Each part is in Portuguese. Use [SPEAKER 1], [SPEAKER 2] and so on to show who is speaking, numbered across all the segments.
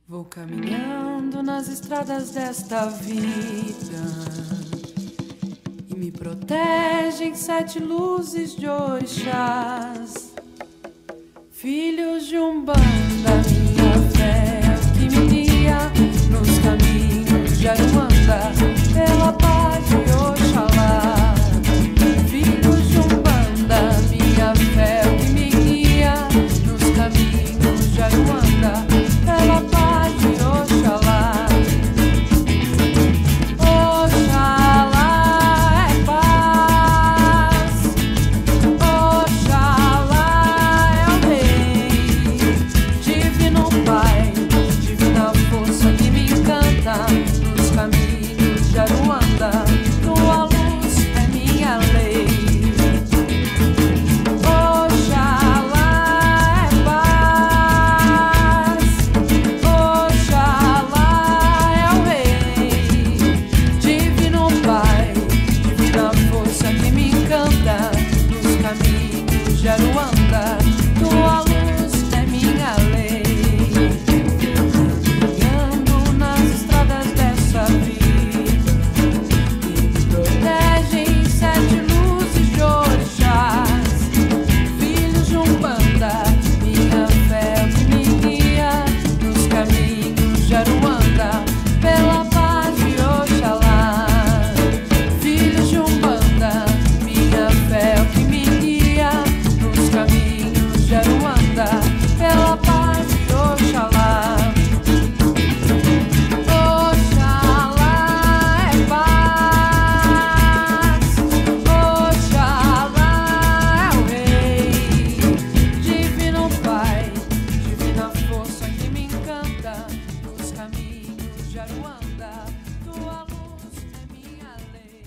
[SPEAKER 1] Vou caminhando nas estradas desta vida e me protegem 7 luzes de orixás, filhos de Umbanda, minha fé que me guia nos caminhos de Aruanda, pela paz de Oxalá. Filhos de Umbanda, minha fé que me guia nos caminhos de Aruanda, pela paz de Oxalá. Oxalá é paz, Oxalá é o Rei, Divino Pai, divina força que me encanta nos caminhos de Aruanda. Tua luz é minha lei. Oxalá é paz, Oxalá é o Rei, Divino Pai, divina força que me encanta nos caminhos de Aruanda. Tua luz é minha lei. Ando nas estradas dessa vida e me protegem 7 luzes de orixás, filhos de Umbanda, minha fé que me guia nos caminhos de Aruanda, pela paz de Oxalá. Filhos de Umbanda, minha fé que me guia nos caminhos de Aruanda, pela paz de Oxalá. Oxalá é paz, Oxalá é o Rei, Divino Pai, divina força que me encanta nos caminhos de Aruanda. Tua luz é minha lei.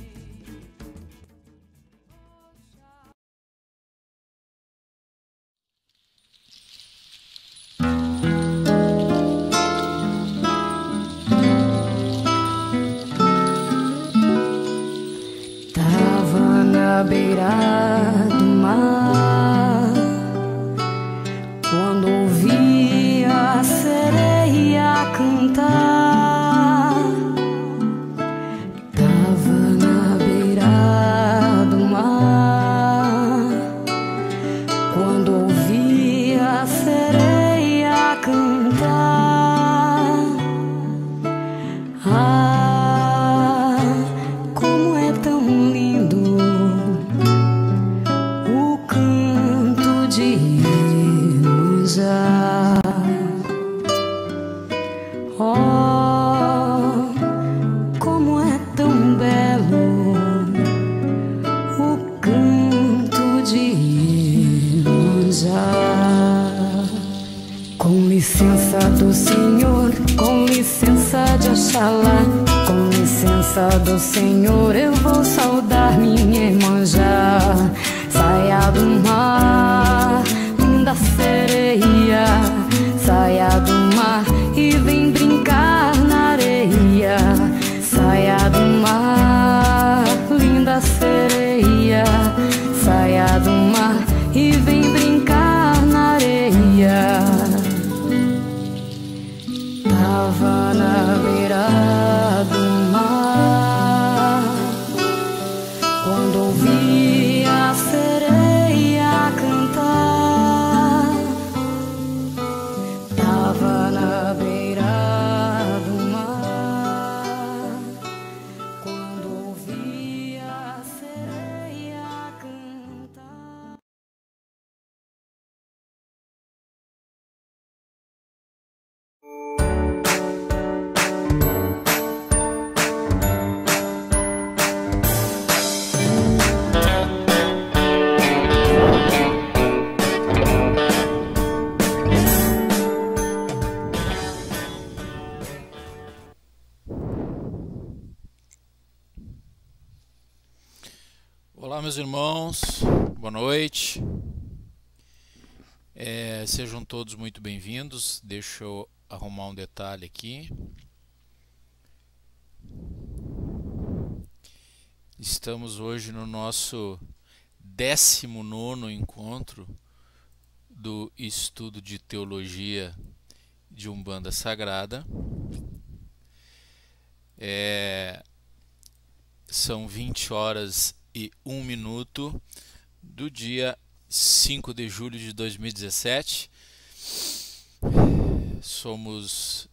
[SPEAKER 2] Tava na beira do mar quando ouvi a sereia cantar. Tava na beira do mar quando ouvi a sereia cantar. Ah, como é tão lindo o canto de Iemanjá. Oh, como é tão belo o canto de Iemanjá. Com licença do Senhor, com licença de Oxalá, com licença do Senhor, eu vou saudar minha Iemanjá. Saia do mar, linda sereia, saia do mar e vem brincar na areia. Saia do mar, linda sereia, saia do mar e vem brincar na areia. Tava na beira do mar quando ouvi a sereia cantar. Tava na beira do mar quando ouvi a sereia cantar.
[SPEAKER 3] Olá, meus irmãos, boa noite. Sejam todos muito bem-vindos. Deixa eu arrumar um detalhe aqui. Estamos hoje no nosso 19º encontro do estudo de teologia de Umbanda Sagrada. São 20 horas e 1 minuto do dia 5 de julho de 2017. Somos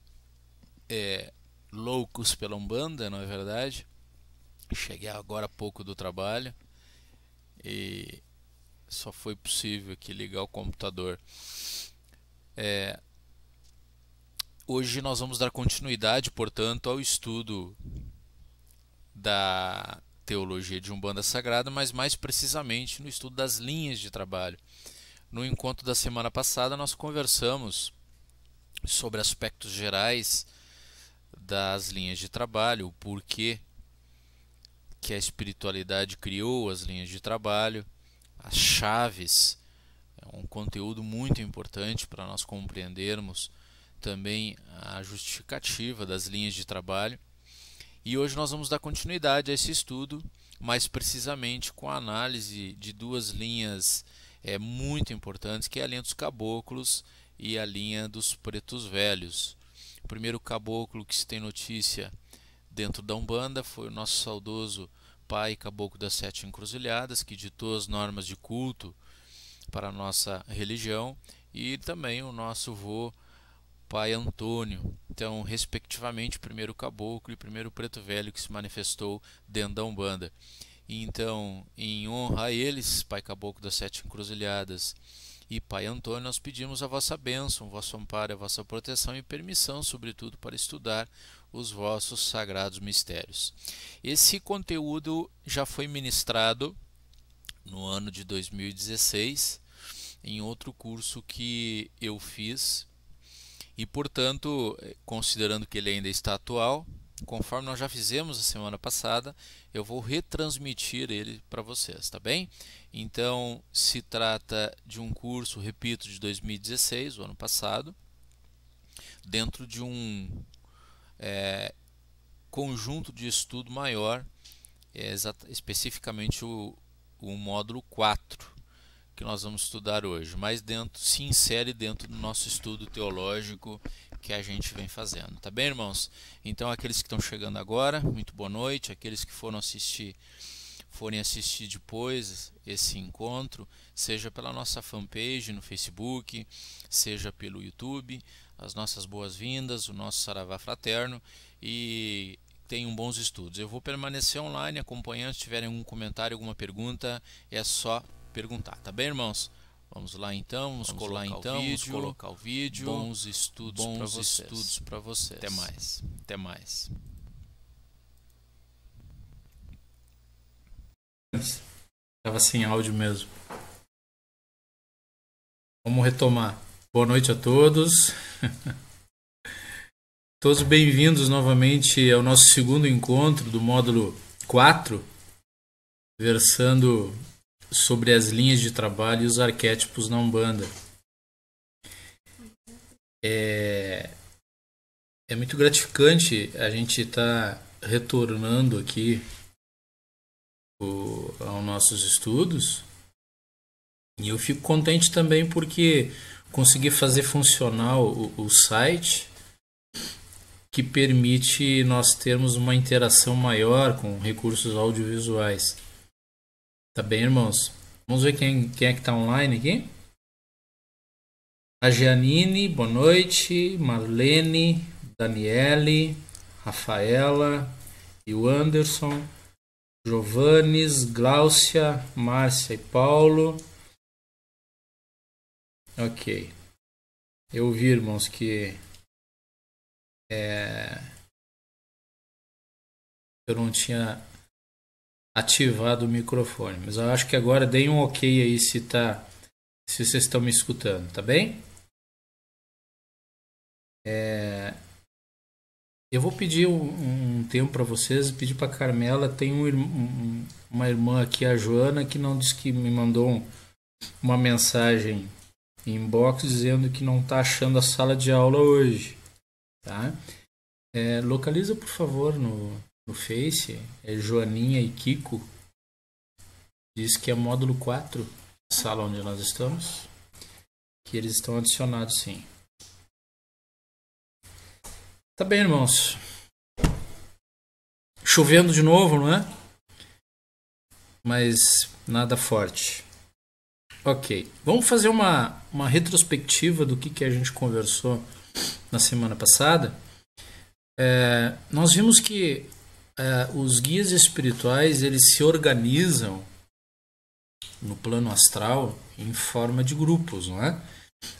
[SPEAKER 3] loucos pela Umbanda, não é verdade? Cheguei agora há pouco do trabalho e só foi possível aqui ligar o computador. Hoje nós vamos dar continuidade, portanto, ao estudo da teologia de Umbanda Sagrada, mas mais precisamente no estudo das linhas de trabalho. No encontro da semana passada nós conversamos sobre aspectos gerais das linhas de trabalho, o porquê que a espiritualidade criou as linhas de trabalho, as chaves, é um conteúdo muito importante para nós compreendermos também a justificativa das linhas de trabalho. E hoje nós vamos dar continuidade a esse estudo, mais precisamente com a análise de duas linhas muito importantes, que é a linha dos caboclos e a linha dos pretos velhos. O primeiro caboclo que se tem notícia dentro da Umbanda foi o nosso saudoso pai caboclo das 7 encruzilhadas, que ditou as normas de culto para a nossa religião, e também o nosso vô pai Antônio. Então, respectivamente, o primeiro caboclo e o primeiro preto velho que se manifestou dentro da Umbanda. E então, em honra a eles, pai caboclo das 7 encruzilhadas e pai Antônio, nós pedimos a vossa bênção, o vosso amparo, a vossa proteção e permissão, sobretudo, para estudar os vossos sagrados mistérios. Esse conteúdo já foi ministrado no ano de 2016 em outro curso que eu fiz e, portanto, considerando que ele ainda está atual, conforme nós já fizemos a semana passada, eu vou retransmitir ele para vocês, tá bem? Então, se trata de um curso, repito, de 2016, o ano passado, dentro de um conjunto de estudo maior, especificamente o módulo 4, que nós vamos estudar hoje, mas se insere dentro do nosso estudo teológico que a gente vem fazendo, tá bem, irmãos? Então, aqueles que estão chegando agora, muito boa noite. Aqueles que forem assistir depois esse encontro, seja pela nossa fanpage no Facebook, seja pelo YouTube, as nossas boas-vindas, o nosso saravá fraterno, e tenham bons estudos. Eu vou permanecer online acompanhando. Se tiverem algum comentário, alguma pergunta, é só perguntar, tá bem, irmãos? Vamos lá então, vamos colocar o vídeo. Bons estudos para vocês. Até mais. Até mais. Estava sem áudio mesmo. Vamos retomar. Boa noite a todos. Todos bem-vindos novamente ao nosso segundo encontro do módulo 4, versando sobre as linhas de trabalho e os arquétipos na Umbanda. É muito gratificante a gente estar retornando aqui aos nossos estudos, e eu fico contente também porque consegui fazer funcionar o site, que permite nós termos uma interação maior com recursos audiovisuais. Tá bem, irmãos? Vamos ver quem é que está online aqui. A Gianine, boa noite. Marlene, Daniele, Rafaela e o Anderson. Giovannes, Gláucia, Márcia e Paulo. Ok. Eu vi, irmãos, que eu não tinha ativado o microfone, mas eu acho que agora dei um ok aí se vocês estão me escutando, tá bem? Eu vou pedir um tempo para vocês, pedir para Carmela. Tem uma irmã aqui, a Joana, que não disse, que me mandou uma mensagem em inbox dizendo que não está achando a sala de aula hoje, tá? Localiza, por favor, no Face, Joaninha e Kiko. Diz que é módulo 4, a sala onde nós estamos, que eles estão adicionados, sim.
[SPEAKER 4] Tá bem, irmãos. Chovendo de novo, não é? Mas nada forte. Ok. Vamos fazer uma retrospectiva do que a gente conversou na semana passada. Nós vimos que os guias espirituais eles se organizam no plano astral em forma de grupos, não é?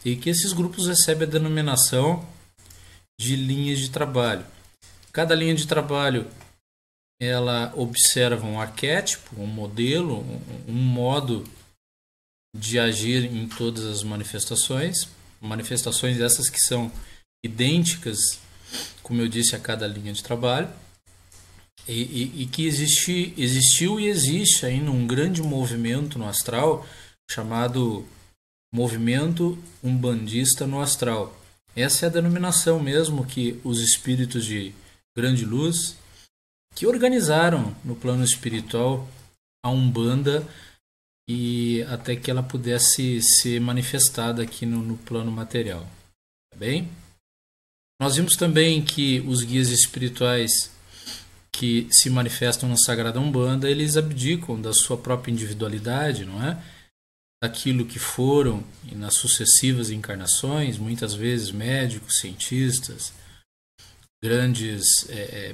[SPEAKER 4] E que esses grupos recebem a denominação de linhas de trabalho. Cada linha de trabalho ela observa um arquétipo, um modelo, um modo de agir em todas as manifestações essas que são idênticas, como eu disse, a cada linha de trabalho, e que existiu e existe ainda um grande movimento no astral chamado Movimento Umbandista no Astral. Essa é a denominação mesmo que os espíritos de grande luz que organizaram no plano espiritual a Umbanda e até que ela pudesse ser manifestada aqui no plano material. Tá bem? Nós vimos também que os guias espirituais que se manifestam na Sagrada Umbanda, eles abdicam da sua própria individualidade, não é? Daquilo que foram e nas sucessivas encarnações, muitas vezes médicos, cientistas, grandes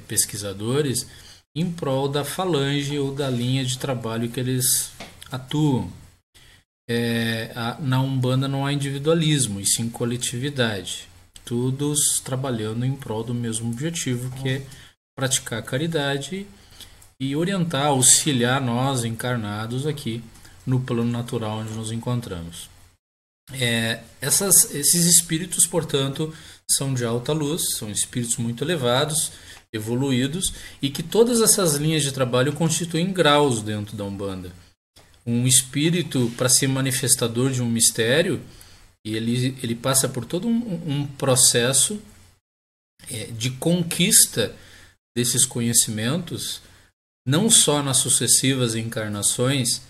[SPEAKER 4] pesquisadores, em prol da falange ou da linha de trabalho que eles atuam. Na Umbanda não há individualismo, e sim coletividade. Todos trabalhando em prol do mesmo objetivo, que é praticar a caridade e orientar, auxiliar nós encarnados aqui no plano natural onde nos encontramos. Esses espíritos, portanto, são de alta luz, são espíritos muito elevados, evoluídos, e que todas essas linhas de trabalho constituem graus dentro da Umbanda. Um espírito, para ser manifestador de um mistério, ele passa por todo um processo de conquista desses conhecimentos, não só nas sucessivas encarnações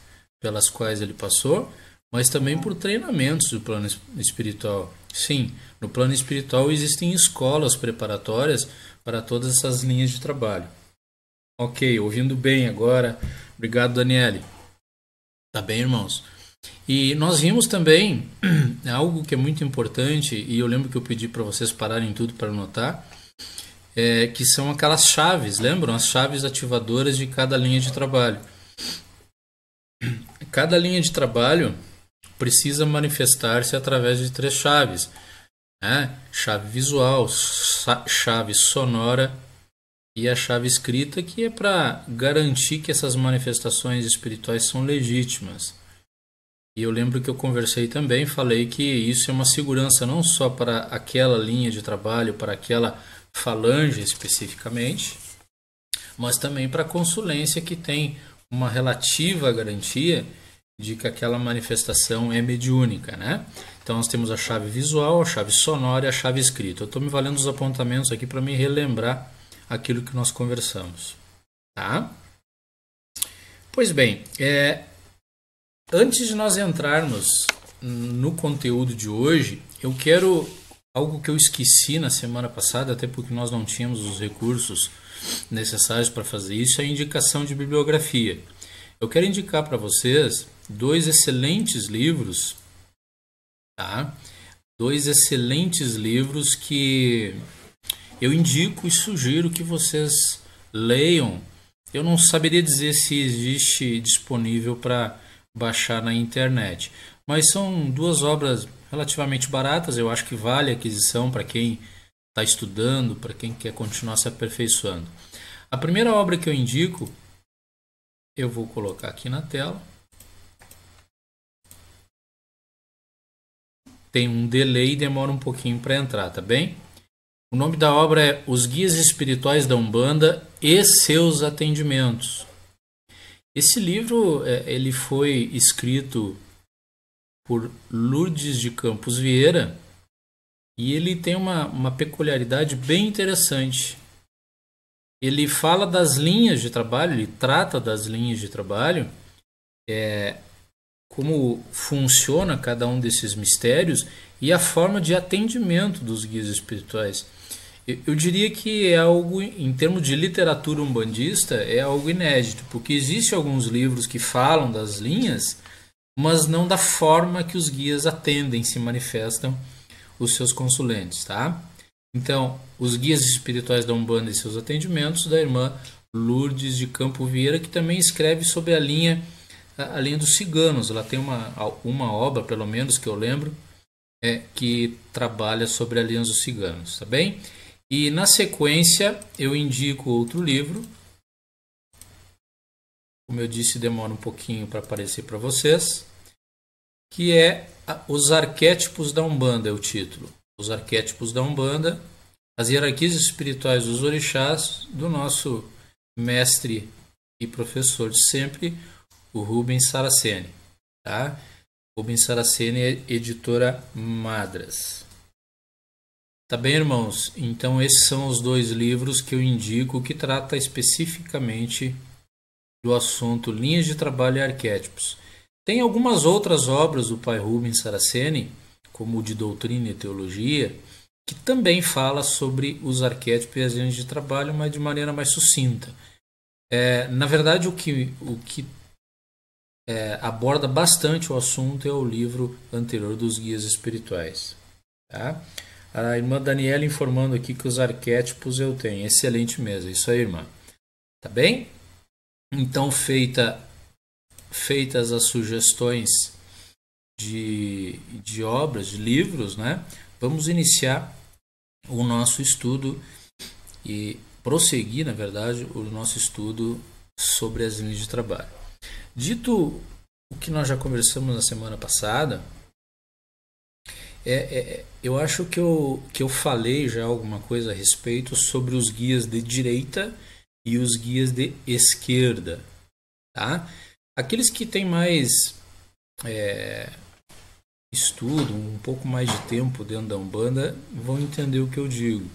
[SPEAKER 4] pelas quais ele passou, mas também por treinamentos do plano espiritual. Sim, no plano espiritual existem escolas preparatórias para todas essas linhas de trabalho. Ok, ouvindo bem agora. Obrigado, Daniele. Tá bem, irmãos? E nós vimos também algo que é muito importante, e eu lembro que eu pedi para vocês pararem tudo para anotar, que são aquelas chaves, lembram? As chaves ativadoras de cada linha de trabalho. Cada linha de trabalho precisa manifestar-se através de 3 chaves, né? Chave visual, chave sonora e a chave escrita, que é para garantir que essas manifestações espirituais são legítimas. E eu lembro que eu conversei também, falei que isso é uma segurança não só para aquela linha de trabalho, para aquela falange especificamente, mas também para a consulência, que tem uma relativa garantia de que aquela manifestação é mediúnica, né? Então nós temos a chave visual, a chave sonora e a chave escrita. Eu estou me valendo dos apontamentos aqui para me relembrar aquilo que nós conversamos, tá? Pois bem, antes de nós entrarmos no conteúdo de hoje, eu quero algo que eu esqueci na semana passada, até porque nós não tínhamos os recursos necessários para fazer isso, é a indicação de bibliografia. Eu quero indicar para vocês 2 excelentes livros, tá? 2 excelentes livros que eu indico e sugiro que vocês leiam. Eu não saberia dizer se existe disponível para baixar na internet, mas são 2 obras relativamente baratas. Eu acho que vale a aquisição para quem está estudando, para quem quer continuar se aperfeiçoando. A primeira obra que eu indico, eu vou colocar aqui na tela. Tem um delay e demora um pouquinho para entrar, tá bem? O nome da obra é Os Guias Espirituais da Umbanda e Seus Atendimentos. Esse livro ele foi escrito por Lourdes de Campos Vieira e ele tem uma peculiaridade bem interessante. Ele fala das linhas de trabalho, ele trata das linhas de trabalho, como funciona cada um desses mistérios e a forma de atendimento dos guias espirituais. Eu diria que é algo, em termos de literatura umbandista, é algo inédito, porque existem alguns livros que falam das linhas, mas não da forma que os guias atendem, se manifestam os seus consulentes, tá? Então, os guias espirituais da Umbanda e seus atendimentos, da irmã Lourdes de Campo Vieira, que também escreve sobre a linha dos ciganos. Ela tem uma obra, pelo menos que eu lembro, que trabalha sobre a linha dos ciganos, tá bem? E na sequência eu indico outro livro. Como eu disse, demora um pouquinho para aparecer para vocês, que é Os Arquétipos da Umbanda, é o título. Os Arquétipos da Umbanda, as hierarquias espirituais dos orixás, do nosso mestre e professor de sempre, o Rubens Saraceni. Tá? Rubens Saraceni é editora Madras. Tá bem, irmãos? Então esses são os dois livros que eu indico, que trata especificamente do assunto linhas de trabalho e arquétipos. Tem algumas outras obras do pai Rubens Saraceni, como o de Doutrina e Teologia, que também fala sobre os arquétipos e as linhas de trabalho, mas de maneira mais sucinta. Na verdade, o que aborda bastante o assunto é o livro anterior dos Guias Espirituais. Tá? A irmã Daniela informando aqui que os arquétipos eu tenho. Excelente mesmo, isso aí, irmã. Tá bem? Então, feitas as sugestões de obras, de livros, né? Vamos iniciar o nosso estudo e prosseguir, na verdade, o nosso estudo sobre as linhas de trabalho. Dito o que nós já conversamos na semana passada, eu acho que eu falei já alguma coisa a respeito sobre os guias de direita e os guias de esquerda. Tá? Aqueles que têm mais estudo, um pouco mais de tempo dentro da Umbanda, vão entender o que eu digo.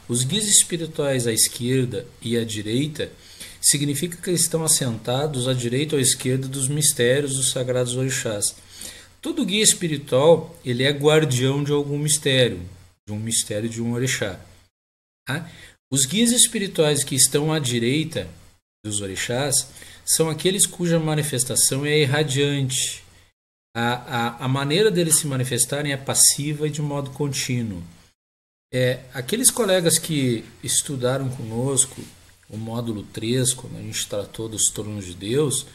[SPEAKER 4] Os guias espirituais à esquerda e à direita significa que eles estão assentados à direita ou à esquerda dos mistérios dos sagrados orixás. Todo guia espiritual ele é guardião de algum mistério, de um mistério de um orixá. Tá? Os guias espirituais que estão à direita dos orixás são aqueles cuja manifestação é irradiante. A maneira deles se manifestarem é passiva e de modo contínuo. Aqueles colegas que estudaram conosco o módulo 3, quando a gente tratou dos tronos de Deus,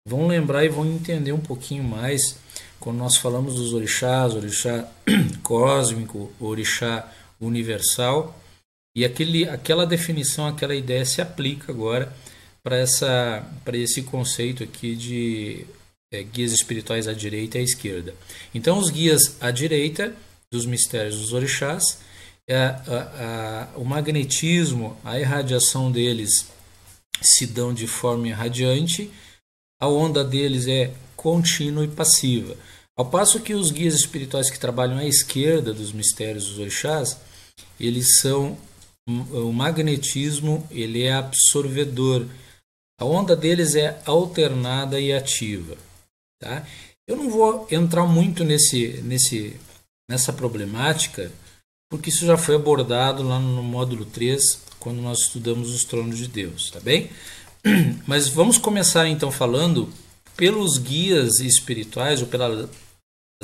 [SPEAKER 4] vão lembrar e vão entender um pouquinho mais quando nós falamos dos orixás, orixá cósmico, orixá universal, e aquela definição, aquela ideia se aplica agora para esse conceito aqui de guias espirituais à direita e à esquerda. Então, os guias à direita dos mistérios dos orixás, o magnetismo, a irradiação deles se dão de forma irradiante, a onda deles é contínua e passiva. Ao passo que os guias espirituais que trabalham à esquerda dos mistérios dos orixás, eles são o magnetismo, ele é absorvedor. A onda deles é alternada e ativa. Tá? Eu não vou entrar muito nessa problemática, porque isso já foi abordado lá no módulo 3, quando nós estudamos os tronos de Deus, tá bem? Mas vamos começar então falando pelos guias espirituais ou pelas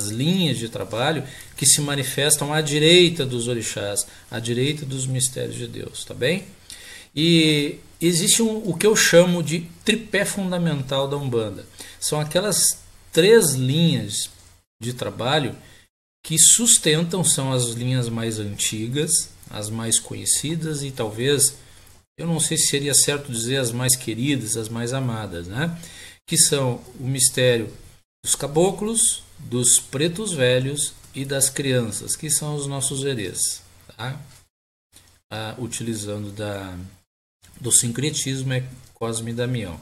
[SPEAKER 4] linhas de trabalho que se manifestam à direita dos orixás, à direita dos mistérios de Deus, tá bem? E existe o que eu chamo de tripé fundamental da Umbanda. São aquelas 3 linhas de trabalho que sustentam, são as linhas mais antigas, as mais conhecidas e talvez, eu não sei se seria certo dizer as mais queridas, as mais amadas, né? Que são o mistério dos caboclos, dos pretos velhos e das crianças, que são os nossos herês, tá? Utilizando do sincretismo Cosme e Damião.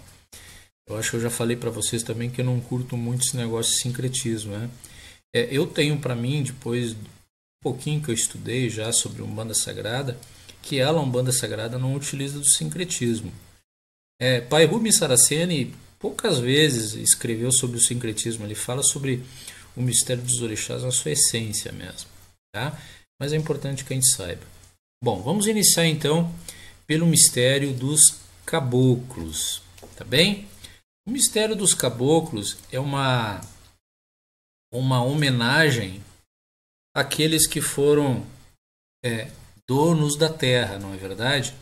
[SPEAKER 4] Eu acho que eu já falei para vocês também que eu não curto muito esse negócio de sincretismo, né? Eu tenho para mim, depois um pouquinho que eu estudei já sobre Umbanda Sagrada, que ela, Umbanda Sagrada, não utiliza do sincretismo. Pai Rubens Saraceni poucas vezes escreveu sobre o sincretismo, ele fala sobre o mistério dos orixás na sua essência mesmo, tá? Mas é importante que a gente saiba. Bom, vamos iniciar então pelo mistério dos caboclos, tá bem? O mistério dos caboclos é uma homenagem àqueles que foram donos da terra, não é verdade?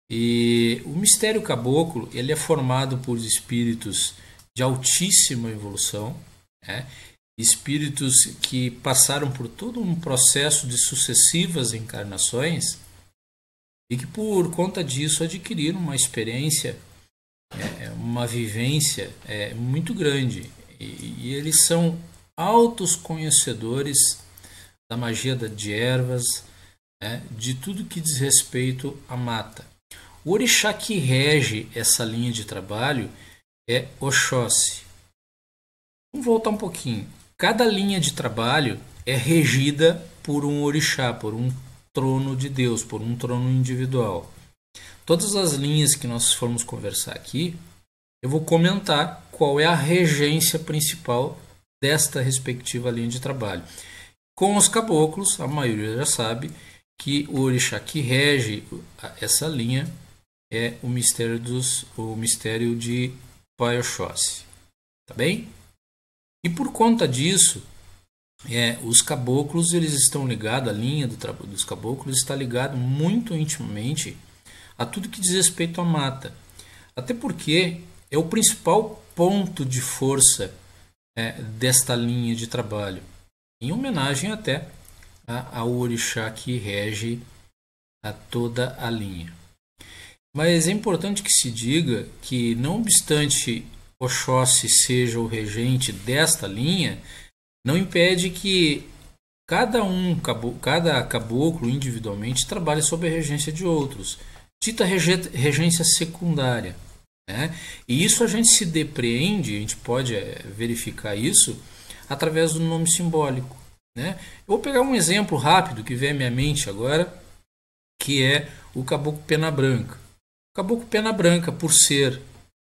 [SPEAKER 4] E o mistério caboclo ele é formado por espíritos de altíssima evolução, né? Espíritos que passaram por todo um processo de sucessivas encarnações e que por conta disso adquiriram uma experiência, uma vivência muito grande. E eles são altos conhecedores da magia de ervas, de tudo que diz respeito à mata. O orixá que rege essa linha de trabalho é Oxóssi. Vamos voltar um pouquinho. Cada linha de trabalho é regida por um orixá, por um trono de Deus, por um trono individual. Todas as linhas que nós formos conversar aqui, eu vou comentar qual é a regência principal desta respectiva linha de trabalho. Com os caboclos, a maioria já sabe que o orixá que rege essa linha é o mistério de Pai Oxóssi. Tá bem? E por conta disso, os caboclos eles estão ligados, a linha dos caboclos está ligada muito intimamente a tudo que diz respeito à mata. Até porque é o principal ponto de força desta linha de trabalho, em homenagem até ao orixá que rege a toda a linha. Mas é importante que se diga que, não obstante Oxóssi seja o regente desta linha, não impede que cada caboclo individualmente trabalhe sob a regência de outros, dita regência secundária, né? E isso a gente se depreende, a gente pode verificar isso através do nome simbólico, né? Eu vou pegar um exemplo rápido que vem à minha mente agora, que é o caboclo Pena Branca. O caboclo Pena Branca, por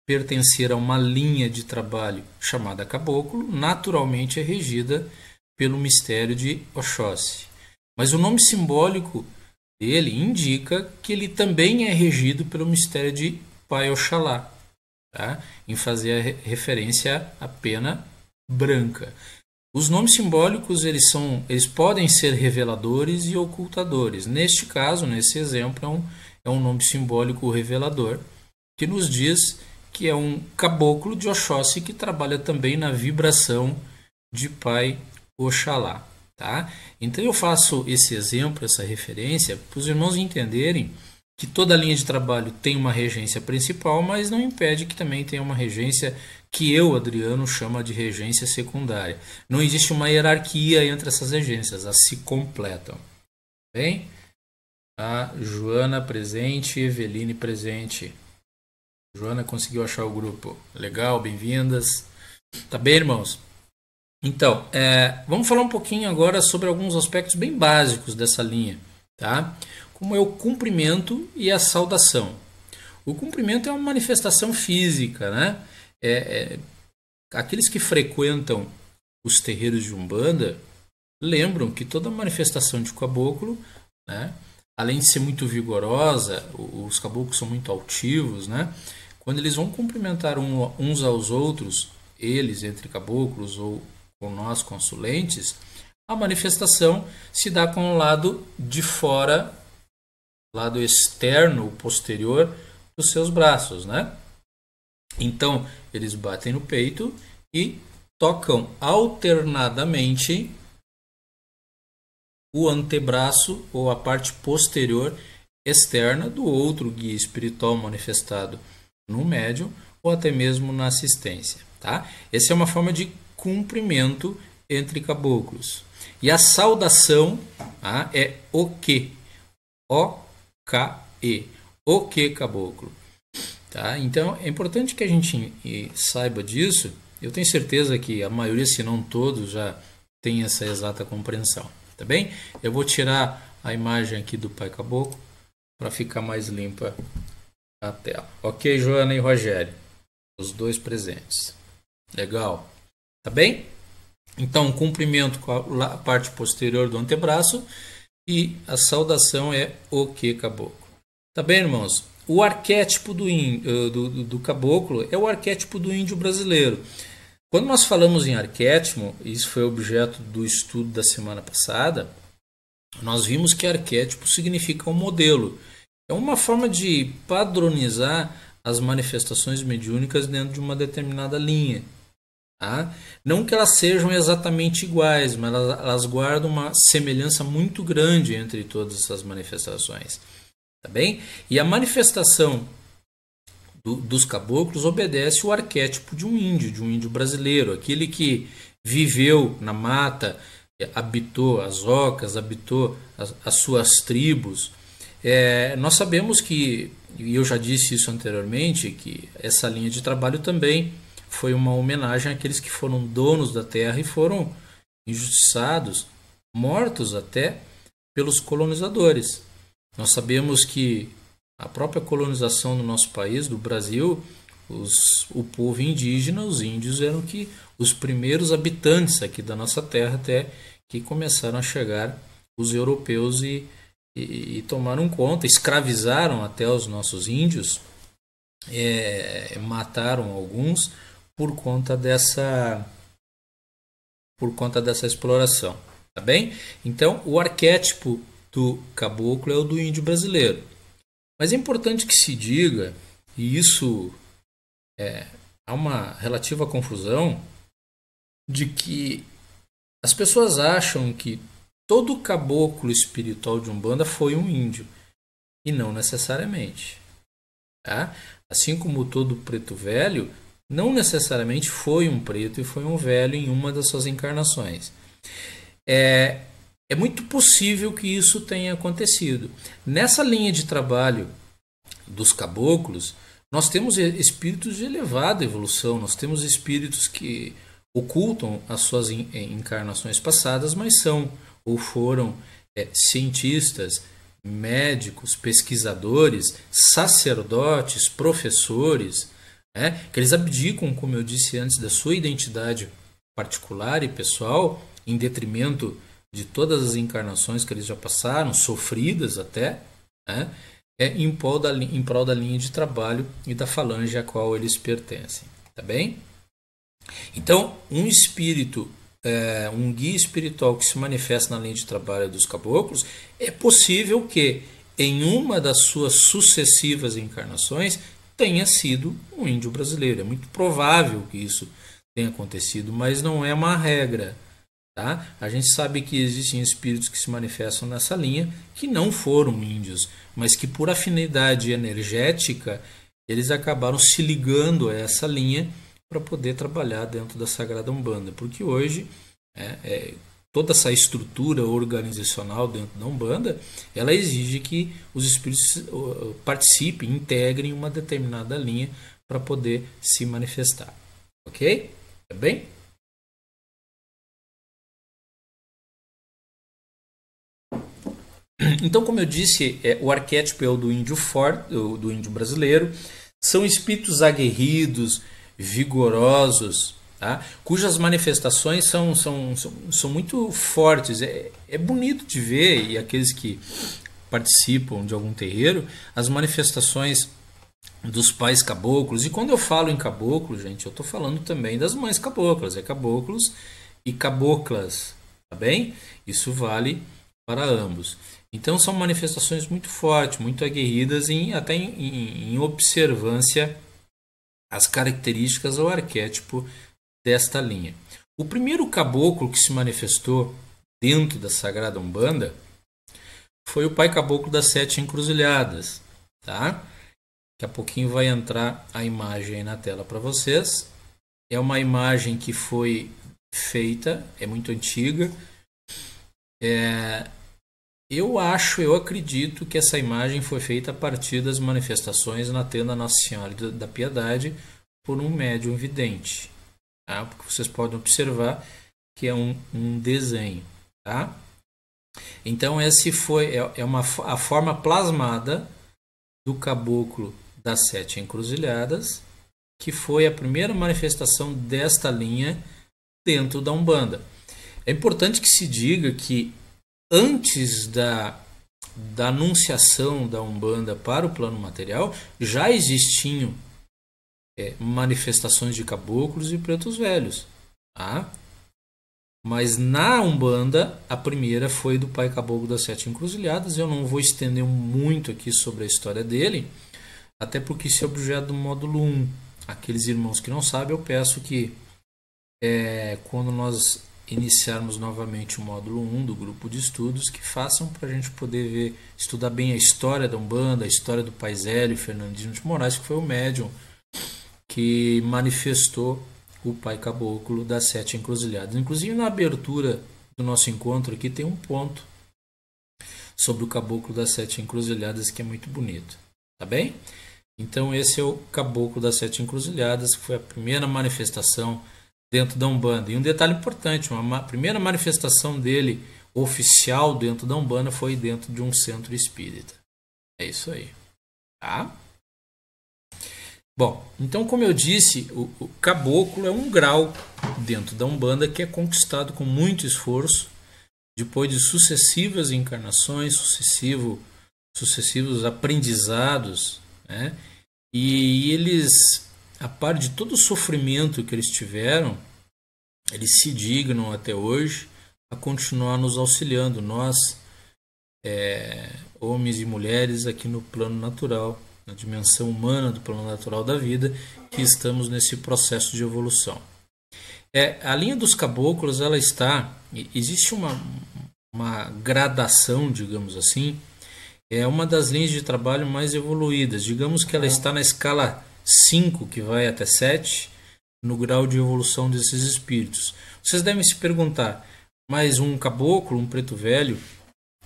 [SPEAKER 4] pertencer a uma linha de trabalho chamada caboclo, naturalmente é regida pelo mistério de Oxóssi. Mas o nome simbólico dele indica que ele também é regido pelo mistério de Pai Oxalá, tá? Em fazer a referência à pena branca. Os nomes simbólicos eles podem ser reveladores e ocultadores. Neste caso, nesse exemplo, é um nome simbólico revelador, que nos diz que é um caboclo de Oxóssi que trabalha também na vibração de Pai Oxalá. Tá? Então eu faço esse exemplo, essa referência, para os irmãos entenderem que toda linha de trabalho tem uma regência principal, mas não impede que também tenha uma regência que eu, Adriano, chamo de regência secundária. Não existe uma hierarquia entre essas regências, elas se completam. Bem? A Joana presente, Eveline presente. Joana conseguiu achar o grupo. Legal, bem-vindas. Tá bem, irmãos? Então, vamos falar um pouquinho agora sobre alguns aspectos bem básicos dessa linha, tá? Como é o cumprimento e a saudação. O cumprimento é uma manifestação física, né? Aqueles que frequentam os terreiros de Umbanda lembram que toda manifestação de caboclo, né, além de ser muito vigorosa, os caboclos são muito altivos, né? Quando eles vão cumprimentar uns aos outros, eles entre caboclos ou com nós consulentes, a manifestação se dá com o lado de fora, lado externo, posterior dos seus braços, né? Então, eles batem no peito e tocam alternadamente o antebraço ou a parte posterior externa do outro guia espiritual manifestado no médium ou até mesmo na assistência, tá? Essa é uma forma de cumprimento entre caboclos. E a saudação, tá, é o que, O-K-E, o que caboclo. Tá? Então é importante que a gente saiba disso. Eu tenho certeza que a maioria, se não todos, já tem essa exata compreensão. Tá bem? Eu vou tirar a imagem aqui do Pai Caboclo para ficar mais limpa a tela. Ok, Joana e Rogério? Os dois presentes. Legal. Tá bem? Então, cumprimento com a parte posterior do antebraço e a saudação é o que caboclo. Tá bem, irmãos? O arquétipo do caboclo é o arquétipo do índio brasileiro. Quando nós falamos em arquétipo, isso foi objeto do estudo da semana passada, nós vimos que arquétipo significa um modelo. É uma forma de padronizar as manifestações mediúnicas dentro de uma determinada linha. Tá? Não que elas sejam exatamente iguais, mas elas guardam uma semelhança muito grande entre todas essas manifestações. Tá bem? E a manifestação dos caboclos obedece o arquétipo de um índio brasileiro, aquele que viveu na mata, habitou as ocas, habitou as suas tribos. Nós sabemos que, e eu já disse isso anteriormente, que essa linha de trabalho também foi uma homenagem àqueles que foram donos da terra e foram injustiçados, mortos até pelos colonizadores. Nós sabemos que a própria colonização do nosso país, do Brasil, o povo indígena, os índios, eram os primeiros habitantes aqui da nossa terra, até que começaram a chegar os europeus e tomaram conta, escravizaram até os nossos índios, mataram alguns por conta dessa exploração. Tá bem? Então, o arquétipo do caboclo é o do índio brasileiro. Mas é importante que se diga, e isso há uma relativa confusão, de que as pessoas acham que todo caboclo espiritual de Umbanda foi um índio, e não necessariamente. Tá? Assim como todo preto velho, não necessariamente foi um preto e foi um velho em uma das suas encarnações. É muito possível que isso tenha acontecido. Nessa linha de trabalho dos caboclos, nós temos espíritos de elevada evolução, nós temos espíritos que ocultam as suas encarnações passadas, mas são ou foram cientistas, médicos, pesquisadores, sacerdotes, professores, que eles abdicam, como eu disse antes, da sua identidade particular e pessoal, em detrimento de todas as encarnações que eles já passaram, sofridas até, em prol da linha de trabalho e da falange a qual eles pertencem. Tá bem? Então, um espírito, um guia espiritual que se manifesta na linha de trabalho dos caboclos, é possível que em uma das suas sucessivas encarnações tenha sido um índio brasileiro. É muito provável que isso tenha acontecido, mas não é uma regra. Tá? A gente sabe que existem espíritos que se manifestam nessa linha que não foram índios, mas que por afinidade energética eles acabaram se ligando a essa linha para poder trabalhar dentro da Sagrada Umbanda, porque hoje toda essa estrutura organizacional dentro da Umbanda, ela exige que os espíritos participem, integrem uma determinada linha para poder se manifestar. Ok? Tá bem? Então, como eu disse, o arquétipo é o do índio forte, do índio brasileiro. São espíritos aguerridos, vigorosos, tá? Cujas manifestações são muito fortes. É bonito de ver, e aqueles que participam de algum terreiro, as manifestações dos pais caboclos. E quando eu falo em caboclo, gente, eu estou falando também das mães caboclas. É caboclos e caboclas, tá bem? Isso vale para ambos. Então são manifestações muito fortes, muito aguerridas, até em observância às características ou arquétipo desta linha. O primeiro caboclo que se manifestou dentro da Sagrada Umbanda foi o pai caboclo das 7 encruzilhadas. Tá? Daqui a pouquinho vai entrar a imagem aí na tela para vocês. É uma imagem que foi feita, é muito antiga. Eu acredito que essa imagem foi feita a partir das manifestações na tenda Nossa Senhora da Piedade por um médium vidente. Tá? Porque vocês podem observar que é um desenho. Tá? Então, esse foi a forma plasmada do caboclo das 7 encruzilhadas, que foi a primeira manifestação desta linha dentro da Umbanda. É importante que se diga que antes da anunciação da Umbanda para o plano material, já existiam manifestações de caboclos e pretos velhos. Tá? Mas na Umbanda, a primeira foi do pai caboclo das 7 encruzilhadas. Eu não vou estender muito aqui sobre a história dele, até porque isso é objeto do módulo 1. Aqueles irmãos que não sabem, eu peço que quando nós iniciarmos novamente o módulo 1 do grupo de estudos, que façam para a gente poder estudar bem a história da Umbanda, a história do pai Zélio Fernandino de Moraes, que foi o médium que manifestou o pai caboclo das 7 encruzilhadas. Inclusive, na abertura do nosso encontro aqui tem um ponto sobre o caboclo das 7 encruzilhadas que é muito bonito. Tá bem? Então, esse é o caboclo das 7 encruzilhadas, que foi a primeira manifestação dentro da Umbanda. E um detalhe importante, a primeira manifestação dele oficial dentro da Umbanda foi dentro de um centro espírita. É isso aí. Tá? Bom, então, como eu disse, o caboclo é um grau dentro da Umbanda que é conquistado com muito esforço, depois de sucessivas encarnações, sucessivos aprendizados, né? E eles, a par de todo o sofrimento que eles tiveram, eles se dignam até hoje a continuar nos auxiliando, nós, homens e mulheres aqui no plano natural, na dimensão humana do plano natural da vida, que estamos nesse processo de evolução. A linha dos caboclos, ela existe uma gradação, digamos assim, é uma das linhas de trabalho mais evoluídas. Digamos que ela está na escala 5, que vai até 7, no grau de evolução desses espíritos. Vocês devem se perguntar, mas um caboclo, um preto velho,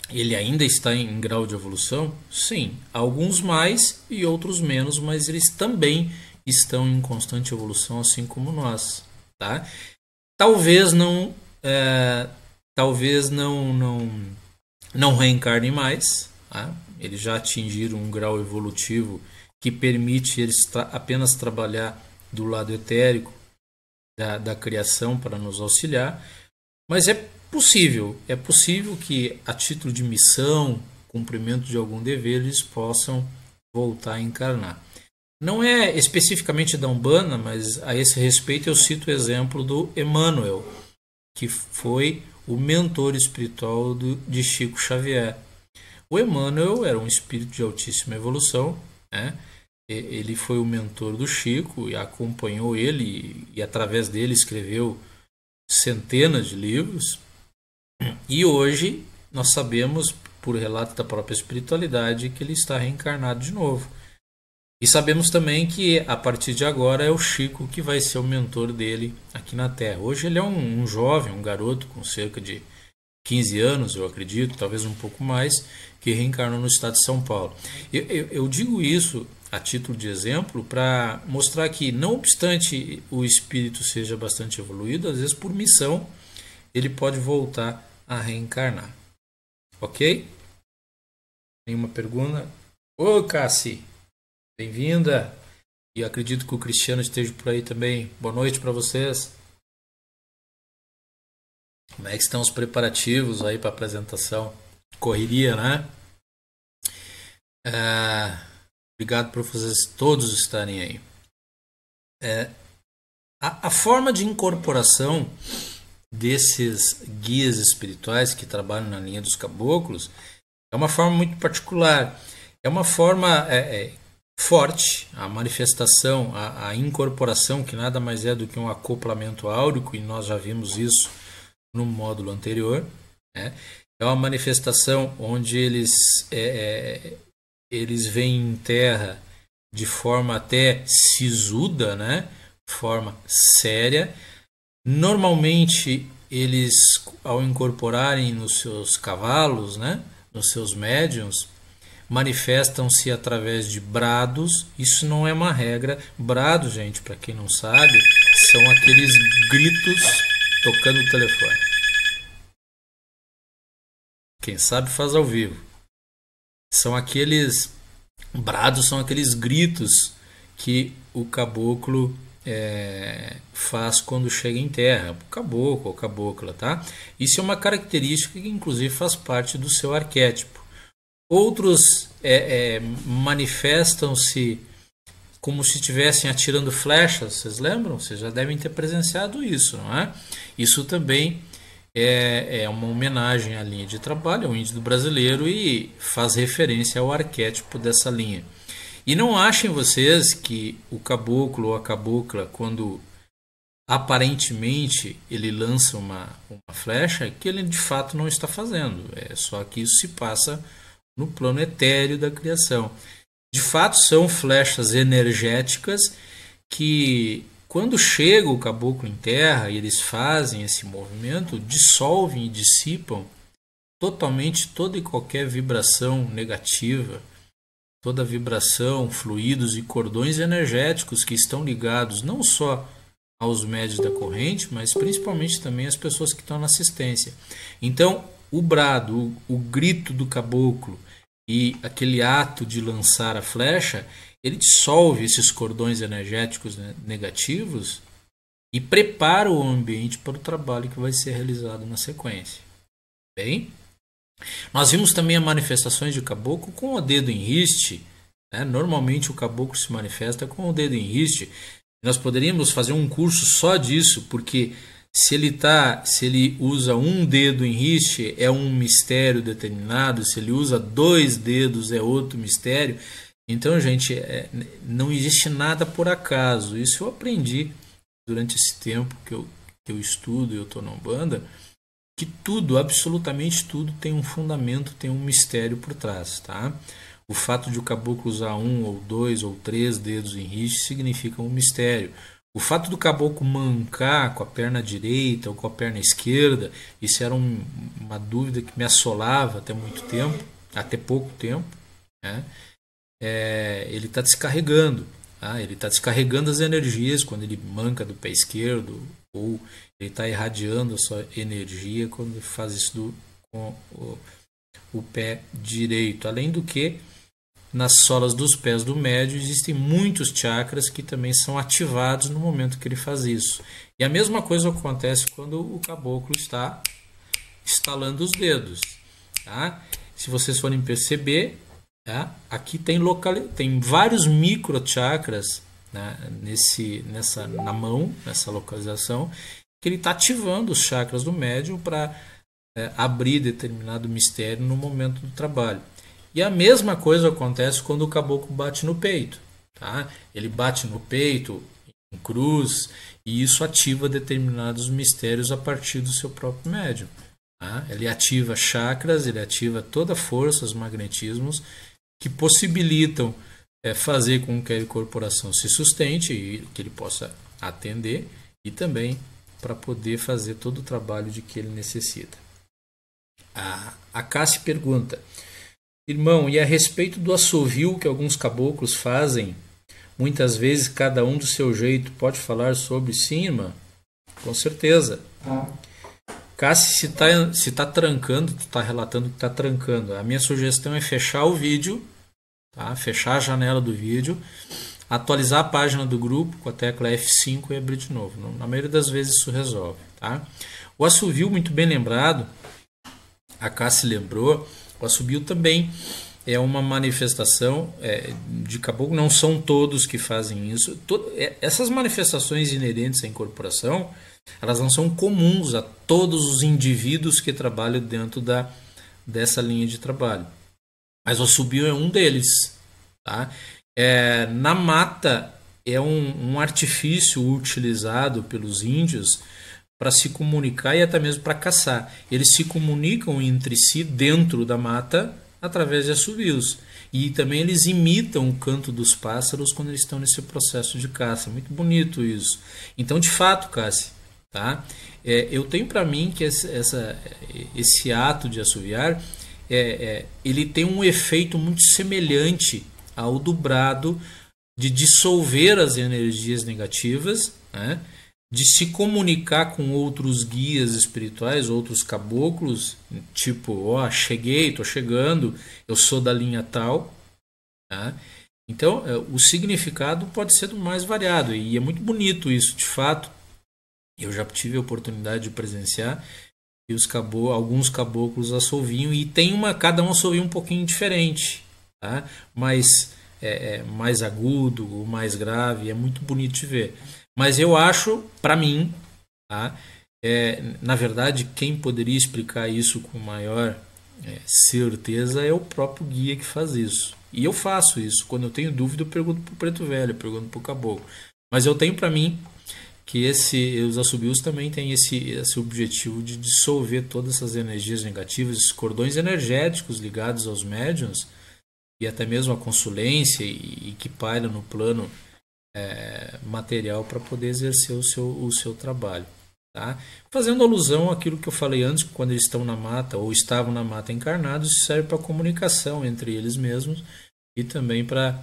[SPEAKER 4] ele ainda está em grau de evolução? Sim, alguns mais e outros menos, mas eles também estão em constante evolução, assim como nós. Tá? Talvez não reencarnem mais. Tá? Eles já atingiram um grau evolutivo que permite eles apenas trabalhar do lado etérico da criação para nos auxiliar, mas é possível que a título de missão, cumprimento de algum dever, eles possam voltar a encarnar. Não é especificamente da Umbanda, mas a esse respeito eu cito o exemplo do Emmanuel, que foi o mentor espiritual de Chico Xavier. O Emmanuel era um espírito de altíssima evolução, né? Ele foi o mentor do Chico e acompanhou ele e através dele escreveu centenas de livros. E hoje nós sabemos, por relato da própria espiritualidade, que ele está reencarnado de novo. E sabemos também que a partir de agora é o Chico que vai ser o mentor dele aqui na Terra. Hoje ele é um jovem, um garoto com cerca de 15 anos, eu acredito, talvez um pouco mais, que reencarnou no estado de São Paulo. Eu digo isso a título de exemplo para mostrar que, não obstante o espírito seja bastante evoluído, às vezes por missão ele pode voltar a reencarnar. Ok? Nenhuma pergunta? Ô, Cassi, bem-vinda. E acredito que o Cristiano esteja por aí também. Boa noite para vocês. Como é que estão os preparativos aí para a apresentação? Correria, né? Obrigado por vocês todos estarem aí. A forma de incorporação desses guias espirituais que trabalham na linha dos caboclos é uma forma muito particular. É uma forma forte, a manifestação, a incorporação, que nada mais é do que um acoplamento áurico, e nós já vimos isso no módulo anterior, né? É uma manifestação onde eles vêm em terra de forma até sisuda, né? Forma séria. Normalmente eles, ao incorporarem nos seus cavalos, né? Nos seus médiuns, manifestam-se através de brados. Isso não é uma regra. Brado, gente, para quem não sabe, são aqueles gritos tocando o telefone. Quem sabe faz ao vivo. São aqueles brados, são aqueles gritos que o caboclo faz quando chega em terra, o caboclo ou cabocla, tá? Isso é uma característica que inclusive faz parte do seu arquétipo. Outros manifestam-se como se estivessem atirando flechas, vocês lembram? Vocês já devem ter presenciado isso, não é? Isso também é uma homenagem à linha de trabalho, ao índio brasileiro, e faz referência ao arquétipo dessa linha. E não achem vocês que o caboclo ou a cabocla, quando aparentemente ele lança uma flecha, que ele de fato não está fazendo. É só que isso se passa no plano etéreo da criação. De fato, são flechas energéticas que, quando chega o caboclo em terra e eles fazem esse movimento, dissolvem e dissipam totalmente toda e qualquer vibração negativa, toda vibração, fluidos e cordões energéticos que estão ligados não só aos médios da corrente, mas principalmente também às pessoas que estão na assistência. Então, o brado, o grito do caboclo e aquele ato de lançar a flecha, ele dissolve esses cordões energéticos negativos e prepara o ambiente para o trabalho que vai ser realizado na sequência. Bem? Nós vimos também as manifestações de caboclo com o dedo em riste. Normalmente o caboclo se manifesta com o dedo em riste. Nós poderíamos fazer um curso só disso, porque se ele usa um dedo em riste é um mistério determinado, se ele usa 2 dedos é outro mistério. Então, gente, não existe nada por acaso. Isso eu aprendi durante esse tempo que eu estudo e eu estou na Umbanda, que tudo, absolutamente tudo, tem um fundamento, tem um mistério por trás, tá? O fato de o caboclo usar 1 ou 2 ou 3 dedos em riste significa um mistério. O fato do caboclo mancar com a perna direita ou com a perna esquerda, isso era uma dúvida que me assolava até muito tempo, até pouco tempo, né? Ele está descarregando, tá? Ele está descarregando as energias quando ele manca do pé esquerdo, ou ele está irradiando a sua energia quando ele faz isso com o pé direito. Além do que, nas solas dos pés do médio existem muitos chakras que também são ativados no momento que ele faz isso. E a mesma coisa acontece quando o caboclo está estalando os dedos, tá? Se vocês forem perceber, tá? Aqui tem vários micro chakras, né? Na mão, nessa localização, que ele está ativando os chakras do médium para abrir determinado mistério no momento do trabalho. E a mesma coisa acontece quando o caboclo bate no peito, tá? Ele bate no peito, em cruz, e isso ativa determinados mistérios a partir do seu próprio médium, tá? Ele ativa chakras, ele ativa toda a força, os magnetismos, que possibilitam fazer com que a incorporação se sustente e que ele possa atender, e também para poder fazer todo o trabalho de que ele necessita. A Cassi pergunta: irmão, e a respeito do assovio que alguns caboclos fazem, muitas vezes cada um do seu jeito, pode falar sobre? Sim, irmã? Com certeza. Cassi, se tá trancando, tu tá relatando que está trancando. A minha sugestão é fechar o vídeo, tá? Fechar a janela do vídeo, atualizar a página do grupo com a tecla F5 e abrir de novo. Na maioria das vezes isso resolve, tá? O assovio, muito bem lembrado, a Cassi lembrou, o assovio também é uma manifestação de caboclo. Não são todos que fazem isso. Essas manifestações inerentes à incorporação, elas não são comuns a todos os indivíduos que trabalham dentro dessa linha de trabalho. Mas o assobio é um deles, tá? Na mata é um artifício utilizado pelos índios para se comunicar e até mesmo para caçar. Eles se comunicam entre si dentro da mata através de assobios. E também eles imitam o canto dos pássaros quando eles estão nesse processo de caça. Muito bonito isso. Então, de fato, Cassi, tá? Eu tenho para mim que esse ato de assoviar, ele tem um efeito muito semelhante ao do brado, de dissolver as energias negativas, né? De se comunicar com outros guias espirituais, outros caboclos, tipo, cheguei, tô chegando, eu sou da linha tal, tá? Então, o significado pode ser do mais variado, e é muito bonito isso, de fato. Eu já tive a oportunidade de presenciar, e alguns caboclos assoviam, e cada um assovia um pouquinho diferente, tá? Mas mais agudo, ou mais grave, é muito bonito de ver. Mas eu acho, para mim, tá? Na verdade, quem poderia explicar isso com maior certeza é o próprio guia que faz isso. E eu faço isso. Quando eu tenho dúvida, eu pergunto para o preto velho, eu pergunto para o caboclo. Mas eu tenho para mim que os assobios também têm esse objetivo de dissolver todas essas energias negativas, esses cordões energéticos ligados aos médiuns e até mesmo a consulência e que paira no plano material para poder exercer o seu trabalho. Tá? Fazendo alusão àquilo que eu falei antes, quando eles estão na mata ou estavam na mata encarnados, isso serve para comunicação entre eles mesmos e também para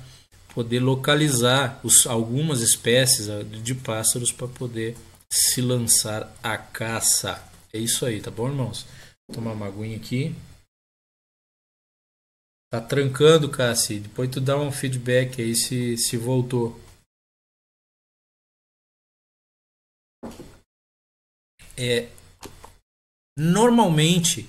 [SPEAKER 4] poder localizar algumas espécies de pássaros para poder se lançar à caça. É isso aí, tá bom, irmãos? Vou tomar uma aguinha aqui. Tá trancando, Cassi. Depois tu dá um feedback aí se voltou. Normalmente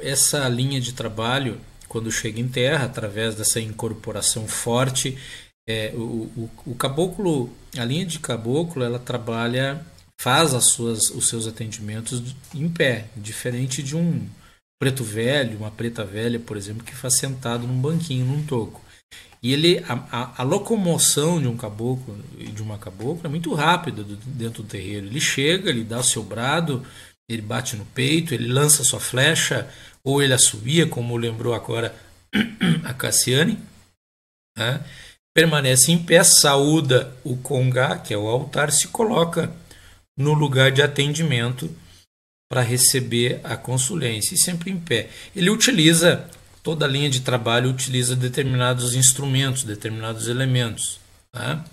[SPEAKER 4] essa linha de trabalho, quando chega em terra, através dessa incorporação forte, o caboclo, a linha de caboclo, ela faz os seus atendimentos em pé, diferente de um preto velho, uma preta velha, por exemplo, que faz sentado num banquinho, num toco. E a locomoção de um caboclo e de uma cabocla é muito rápida dentro do terreiro. Ele chega, ele dá o seu brado, ele bate no peito, ele lança sua flecha, ou ele assovia, como lembrou agora a Cassiane, né? Permanece em pé, saúda o congá, que é o altar, se coloca no lugar de atendimento para receber a consulência, e sempre em pé. Ele utiliza... Toda a linha de trabalho utiliza determinados instrumentos, determinados elementos. Tá?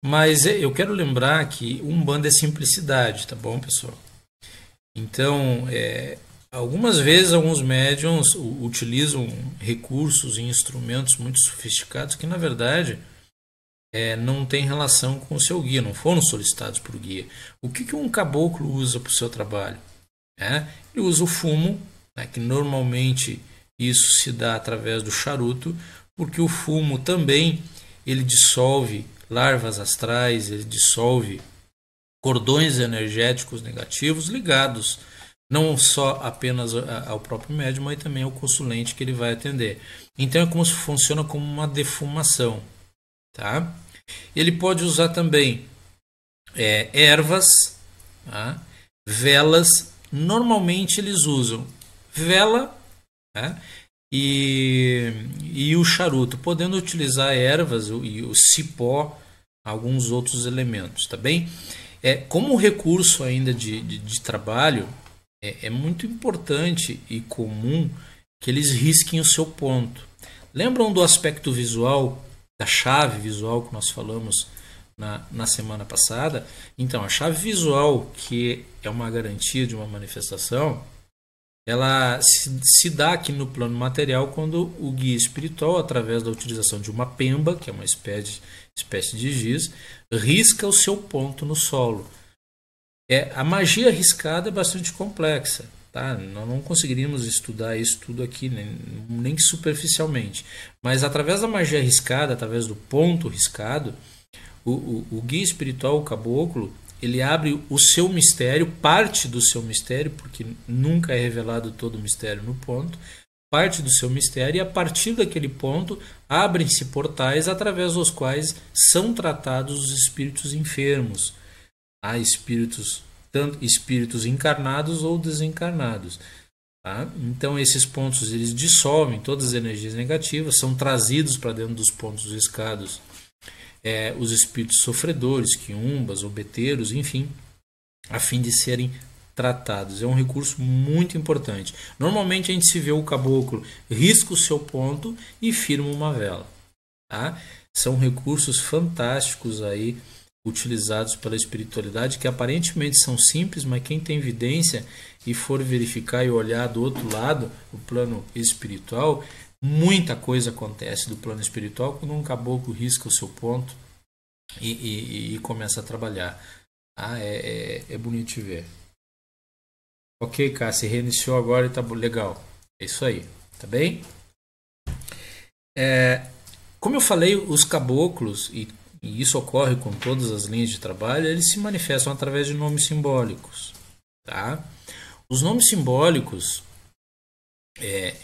[SPEAKER 4] Mas eu quero lembrar que Umbanda é simplicidade, tá bom, pessoal? Então, algumas vezes, alguns médiuns utilizam recursos e instrumentos muito sofisticados que, na verdade, não tem relação com o seu guia, não foram solicitados por guia. O que um caboclo usa para o seu trabalho? Ele usa o fumo, né, que normalmente... Isso se dá através do charuto, porque o fumo também ele dissolve larvas astrais, ele dissolve cordões energéticos negativos ligados não só apenas ao próprio médium, mas também ao consulente que ele vai atender. Então é como se funciona como uma defumação. Tá? Ele pode usar também ervas, tá? Velas. Normalmente eles usam vela, e o charuto, podendo utilizar ervas e o cipó, alguns outros elementos, tá bem? Como recurso ainda de trabalho, é muito importante e comum que eles risquem o seu ponto. Lembram do aspecto visual, da chave visual que nós falamos na semana passada? Então, a chave visual, que é uma garantia de uma manifestação, ela se dá aqui no plano material quando o guia espiritual, através da utilização de uma pemba, que é uma espécie de giz, risca o seu ponto no solo. A magia riscada é bastante complexa. Tá? Nós não conseguiríamos estudar isso tudo aqui, nem superficialmente. Mas através da magia riscada, através do ponto riscado, o guia espiritual, o caboclo, ele abre o seu mistério, parte do seu mistério, porque nunca é revelado todo o mistério no ponto, parte do seu mistério, e a partir daquele ponto abrem-se portais através dos quais são tratados os espíritos enfermos. Há tanto espíritos encarnados ou desencarnados. Tá? Então esses pontos eles dissolvem todas as energias negativas, são trazidos para dentro dos pontos riscados. Os espíritos sofredores, quiumbas, obeteiros, enfim, a fim de serem tratados. É um recurso muito importante. Normalmente a gente se vê o caboclo, risca o seu ponto e firma uma vela. Tá? São recursos fantásticos aí, utilizados pela espiritualidade, que aparentemente são simples, mas quem tem evidência e for verificar e olhar do outro lado, o plano espiritual, Muita coisa acontece do plano espiritual quando um caboclo risca o seu ponto e começa a trabalhar. É bonito de ver. Ok, Cássio, reiniciou agora e tá legal. É isso aí, tá bem? Como eu falei, os caboclos, e isso ocorre com todas as linhas de trabalho, eles se manifestam através de nomes simbólicos. Tá? Os nomes simbólicos,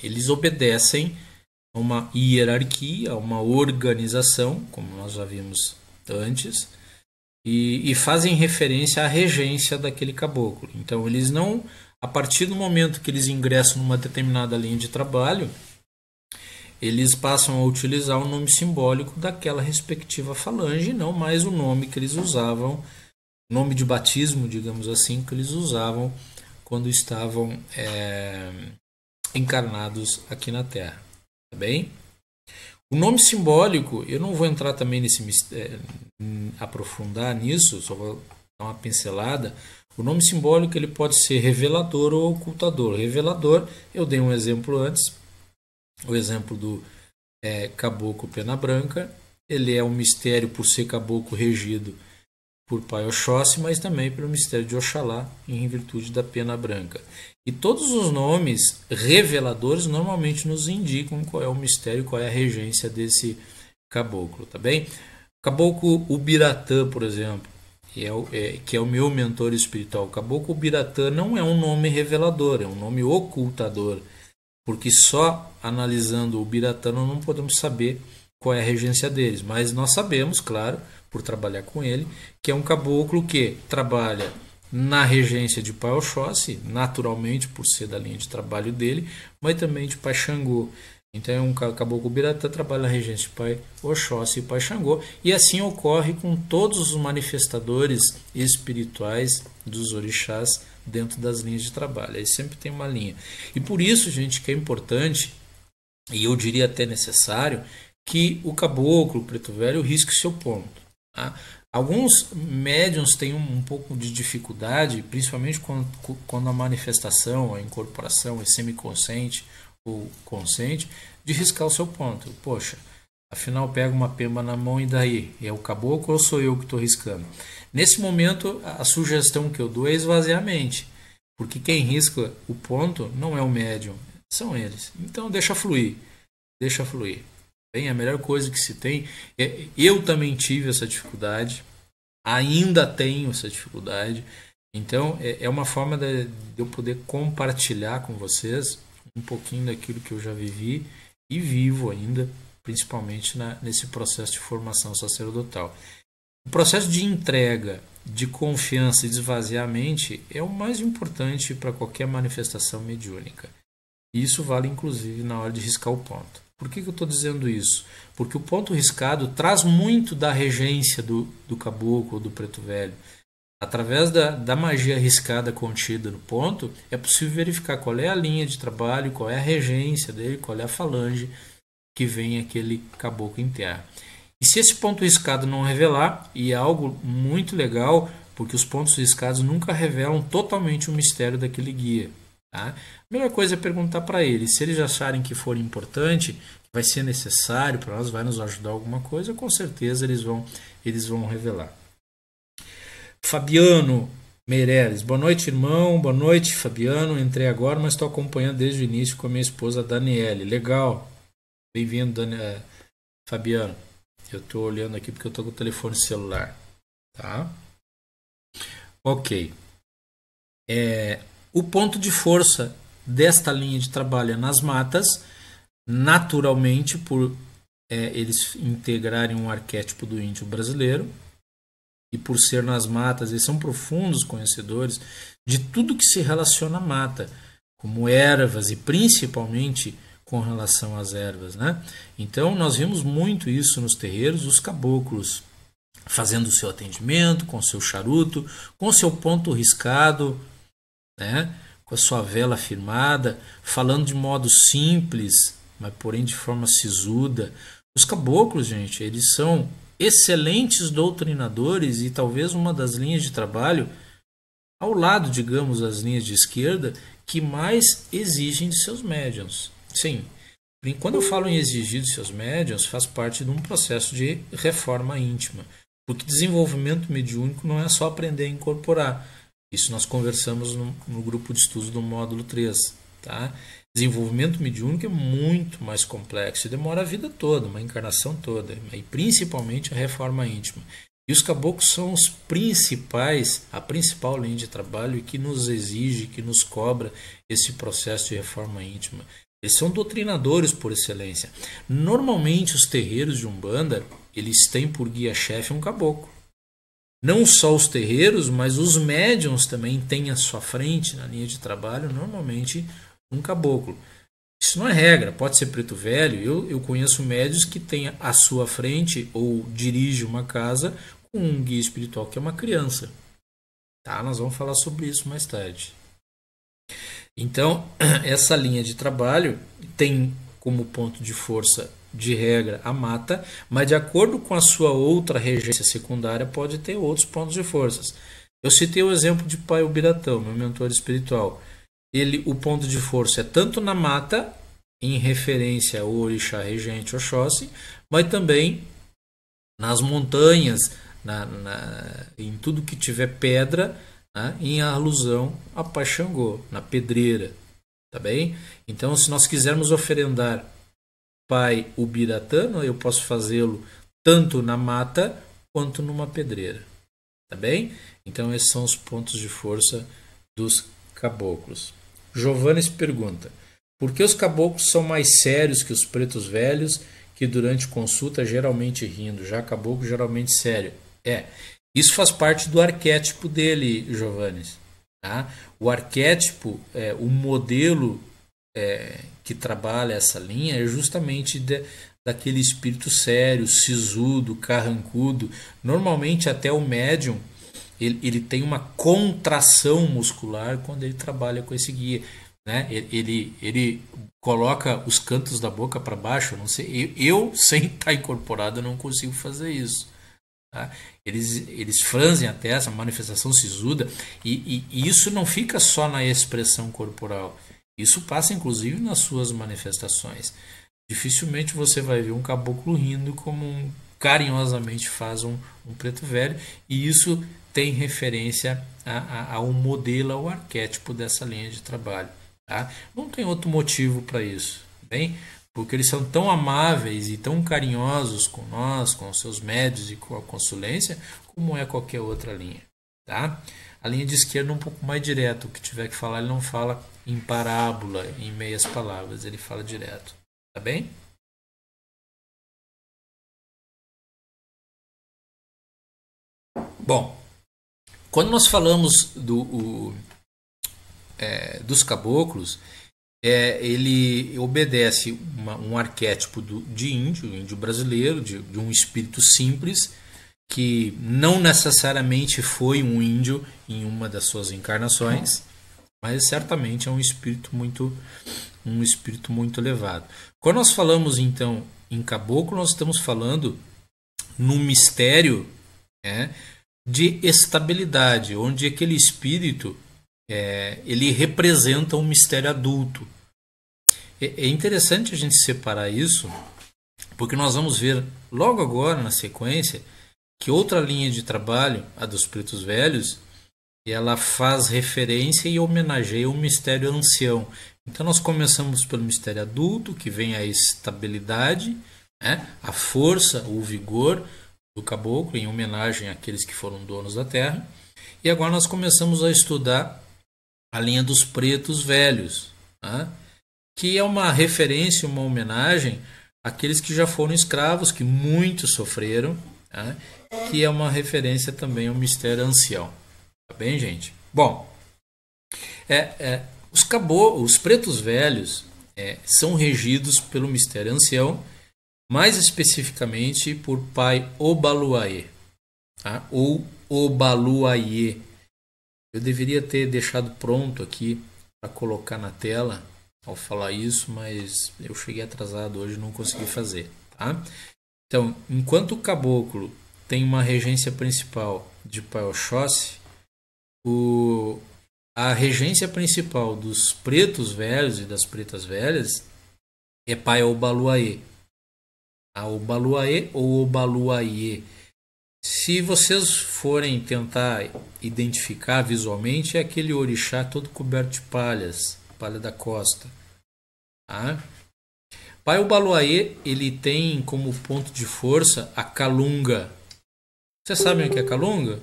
[SPEAKER 4] eles obedecem a uma hierarquia, a uma organização, como nós já vimos antes, e fazem referência à regência daquele caboclo. Então, eles não, a partir do momento que eles ingressam numa determinada linha de trabalho, eles passam a utilizar o nome simbólico daquela respectiva falange, não mais o nome que eles usavam, nome de batismo, digamos assim, que eles usavam quando estavam encarnados aqui na Terra. Tá bem? O nome simbólico, eu não vou entrar também aprofundar nisso, só vou dar uma pincelada. O nome simbólico ele pode ser revelador ou ocultador. Revelador, eu dei um exemplo antes, o exemplo do caboclo pena branca. Ele é um mistério por ser caboclo regido por Pai Oxóssi, mas também pelo mistério de Oxalá, em virtude da pena branca. E todos os nomes reveladores normalmente nos indicam qual é o mistério, qual é a regência desse caboclo, tá bem? Caboclo Ubiratã, por exemplo, que é o meu mentor espiritual. O caboclo Ubiratã não é um nome revelador, é um nome ocultador, porque só analisando o Ubiratã nós não podemos saber qual é a regência deles, mas nós sabemos, claro, por trabalhar com ele, que é um caboclo que trabalha na regência de Pai Oxóssi, naturalmente por ser da linha de trabalho dele, mas também de Pai Xangô. Então é um caboclo Ubiratã, trabalha na regência de Pai Oxóssi e Pai Xangô, e assim ocorre com todos os manifestadores espirituais dos orixás dentro das linhas de trabalho. Aí sempre tem uma linha. E por isso, gente, que é importante, e eu diria até necessário, que o caboclo, o preto velho, risque seu ponto. Tá? Alguns médiuns têm um pouco de dificuldade, principalmente quando a manifestação, a incorporação é semiconsciente ou consciente, de riscar o seu ponto. Poxa, afinal pega uma pemba na mão e daí? É o caboclo ou sou eu que estou riscando? Nesse momento, a sugestão que eu dou é esvaziar a mente, porque quem risca o ponto não é o médium, são eles. Então deixa fluir, deixa fluir. Bem, a melhor coisa que se tem, eu também tive essa dificuldade, ainda tenho essa dificuldade, então é uma forma de eu poder compartilhar com vocês um pouquinho daquilo que eu já vivi e vivo ainda, principalmente nesse processo de formação sacerdotal. O processo de entrega, de confiança e de esvaziar a mente é o mais importante para qualquer manifestação mediúnica. E isso vale inclusive na hora de riscar o ponto. Por que eu estou dizendo isso? Porque o ponto riscado traz muito da regência do caboclo ou do preto velho. Através da magia riscada contida no ponto, é possível verificar qual é a linha de trabalho, qual é a regência dele, qual é a falange que vem aquele caboclo em terra. E se esse ponto riscado não revelar, e é algo muito legal, porque os pontos riscados nunca revelam totalmente o mistério daquele guia. Tá? A melhor coisa é perguntar para eles. Se eles acharem que for importante, vai ser necessário para nós, vai nos ajudar alguma coisa, com certeza eles vão revelar. Fabiano Meireles, boa noite, irmão, boa noite, Fabiano. Entrei agora, mas estou acompanhando desde o início com a minha esposa Daniele. Legal, bem-vindo, Fabiano. Eu estou olhando aqui porque eu estou com o telefone celular. Tá? Ok. O ponto de força desta linha de trabalho é nas matas, naturalmente por eles integrarem um arquétipo do índio brasileiro, e por ser nas matas, eles são profundos conhecedores de tudo que se relaciona à mata, como ervas e principalmente com relação às ervas, né? Então nós vimos muito isso nos terreiros, os caboclos fazendo o seu atendimento, com seu charuto, com seu ponto riscado, né? Com a sua vela firmada, falando de modo simples, mas porém de forma sisuda. Os caboclos, gente, eles são excelentes doutrinadores e talvez uma das linhas de trabalho, ao lado, digamos, das linhas de esquerda, que mais exigem de seus médiuns. Sim, Quando eu falo em exigir dos seus médiuns, faz parte de um processo de reforma íntima. Porque desenvolvimento mediúnico não é só aprender a incorporar. Isso nós conversamos no grupo de estudos do módulo 3. Tá? Desenvolvimento mediúnico é muito mais complexo e demora a vida toda, uma encarnação toda, e principalmente a reforma íntima. E os caboclos são os principais, a principal linha de trabalho e que nos exige, que nos cobra esse processo de reforma íntima. Eles são doutrinadores por excelência. Normalmente os terreiros de Umbanda, eles têm por guia-chefe um caboclo. Não só os terreiros, mas os médiuns também têm à sua frente, na linha de trabalho, normalmente um caboclo. Isso não é regra, pode ser preto velho. Eu conheço médiuns que têm à sua frente ou dirige uma casa com um guia espiritual que é uma criança. Tá? Nós vamos falar sobre isso mais tarde. Então, essa linha de trabalho tem como ponto de força, de regra, a mata, mas de acordo com a sua outra regência secundária, pode ter outros pontos de forças. Eu citei o exemplo de Pai Ubiratão, meu mentor espiritual. O ponto de força é tanto na mata, em referência ao orixá regente Oxóssi, mas também nas montanhas, em tudo que tiver pedra, né, em alusão a Pai Xangô, na pedreira. Tá bem? Então, se nós quisermos oferendar Pai Ubiratã, eu posso fazê-lo tanto na mata quanto numa pedreira. Tá bem? Então, esses são os pontos de força dos caboclos. Giovannes pergunta: por que os caboclos são mais sérios que os pretos velhos, que durante consulta geralmente rindo, já caboclo geralmente sério? Isso faz parte do arquétipo dele, Giovannes. Tá? O arquétipo, o modelo que trabalha essa linha é justamente daquele espírito sério, sisudo, carrancudo. Normalmente até o médium ele tem uma contração muscular quando ele trabalha com esse guia. Né? Ele coloca os cantos da boca para baixo. Não sei, eu sem estar incorporado não consigo fazer isso. Tá? Eles franzem a testa, a manifestação sisuda, e isso não fica só na expressão corporal. Isso passa inclusive nas suas manifestações. Dificilmente você vai ver um caboclo rindo como carinhosamente faz um preto velho, e isso tem referência ao modelo, ao arquétipo dessa linha de trabalho. Tá? Não tem outro motivo para isso. Bem? Porque eles são tão amáveis e tão carinhosos com nós, com os seus médios e com a consulência, como é qualquer outra linha. Tá? A linha de esquerda é um pouco mais direto. O que tiver que falar, ele não fala em parábola, em meias palavras, ele fala direto. Tá bem? Bom, quando nós falamos dos caboclos, ele obedece um arquétipo de índio brasileiro, de um espírito simples, que não necessariamente foi um índio em uma das suas encarnações, mas certamente é um espírito muito elevado. Quando nós falamos então em caboclo, nós estamos falando no mistério de estabilidade, onde aquele espírito ele representa um mistério adulto. É interessante a gente separar isso, porque nós vamos ver logo agora na sequência que outra linha de trabalho, a dos pretos velhos, ela faz referência e homenageia o mistério ancião. Então nós começamos pelo mistério adulto, que vem a estabilidade, a força, o vigor do caboclo, em homenagem àqueles que foram donos da terra. E agora nós começamos a estudar a linha dos pretos velhos, que é uma referência, uma homenagem àqueles que já foram escravos, que muito sofreram, que é uma referência também ao mistério ancião. Tá bem, gente? Bom, os pretos velhos são regidos pelo mistério ancião, mais especificamente por Pai Obaluayê, ou Obaluayê. Eu deveria ter deixado pronto aqui para colocar na tela ao falar isso, mas eu cheguei atrasado hoje e não consegui fazer. Tá? Então, enquanto o caboclo tem uma regência principal de Pai Oxóssi, a regência principal dos pretos velhos e das pretas velhas é Pai Obaluayê. A Obaluayê ou Obaluayê. Se vocês forem tentar identificar visualmente, é aquele orixá todo coberto de palhas, palha da costa. Tá? Pai Obaluayê, ele tem como ponto de força a calunga. Vocês sabem o que é calunga?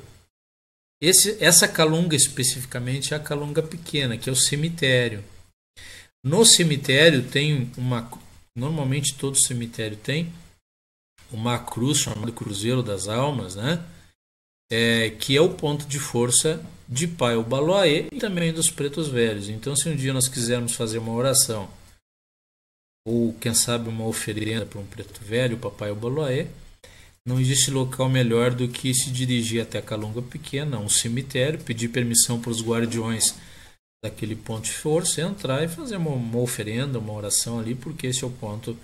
[SPEAKER 4] Essa calunga especificamente é a calunga pequena, que é o cemitério. No cemitério tem normalmente todo cemitério tem uma cruz chamada Cruzeiro das Almas, né? Que é o ponto de força de Pai Obaluayê e também dos pretos velhos. Então, se um dia nós quisermos fazer uma oração ou, quem sabe, uma oferenda para um preto velho, para Pai Obaluayê, não existe local melhor do que se dirigir até a calunga pequena, um cemitério, pedir permissão para os guardiões daquele ponto de força, entrar e fazer uma oferenda, uma oração ali, porque esse é o ponto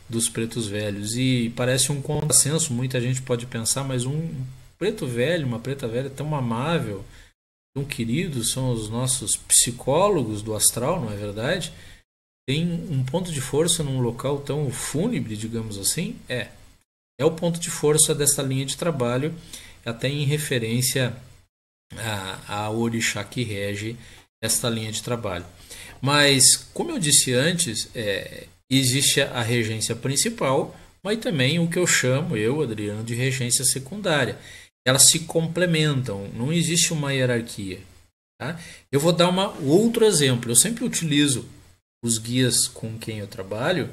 [SPEAKER 4] dos pretos velhos. E parece um contrassenso, muita gente pode pensar, mas um preto velho, uma preta velha tão amável, tão querido, são os nossos psicólogos do astral, não é verdade? Tem um ponto de força num local tão fúnebre, digamos assim? É o ponto de força dessa linha de trabalho, até em referência a orixá que rege esta linha de trabalho. Mas, como eu disse antes, existe a regência principal, mas também o que eu chamo, Adriano, de regência secundária. Elas se complementam, não existe uma hierarquia. Tá? Eu vou dar outro exemplo. Eu sempre utilizo os guias com quem eu trabalho,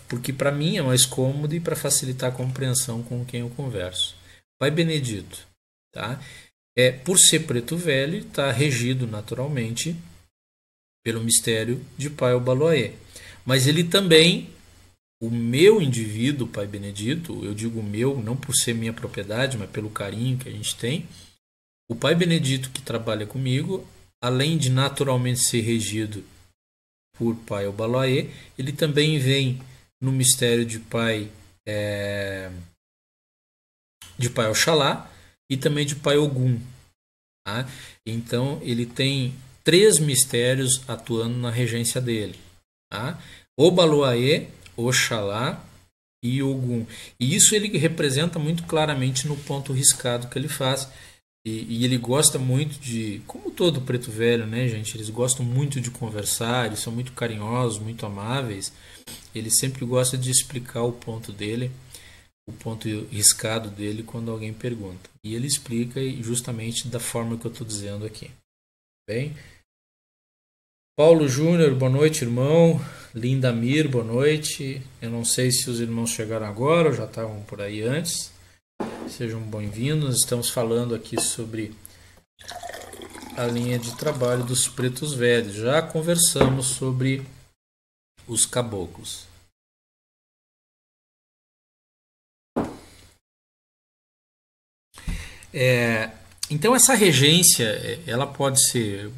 [SPEAKER 4] porque para mim é mais cômodo e para facilitar a compreensão com quem eu converso. Pai Benedito, tá? Por ser preto velho, está regido naturalmente pelo mistério de Pai Obaluayê. Mas ele também, o meu indivíduo, Pai Benedito, eu digo meu, não por ser minha propriedade, mas pelo carinho que a gente tem, o Pai Benedito que trabalha comigo, além de naturalmente ser regido por Pai Obaluayê, ele também vem no mistério de Pai Oxalá e também de Pai Ogum. Tá? Então ele tem 3 mistérios atuando na regência dele. Tá? Obaluayê, Oxalá e Ogum. E isso ele representa muito claramente no ponto riscado que ele faz. E ele gosta muito de, como todo preto velho, né, gente? Eles gostam muito de conversar, eles são muito carinhosos, muito amáveis. Ele sempre gosta de explicar o ponto dele, o ponto riscado dele quando alguém pergunta. E ele explica justamente da forma que eu estou dizendo aqui. Bem? Paulo Júnior, boa noite, irmão. Lindamir, boa noite. Eu não sei se os irmãos chegaram agora ou já estavam por aí antes. Sejam bem-vindos. Estamos falando aqui sobre a linha de trabalho dos pretos velhos. Já conversamos sobre os caboclos. Então essa regência, ela pode ser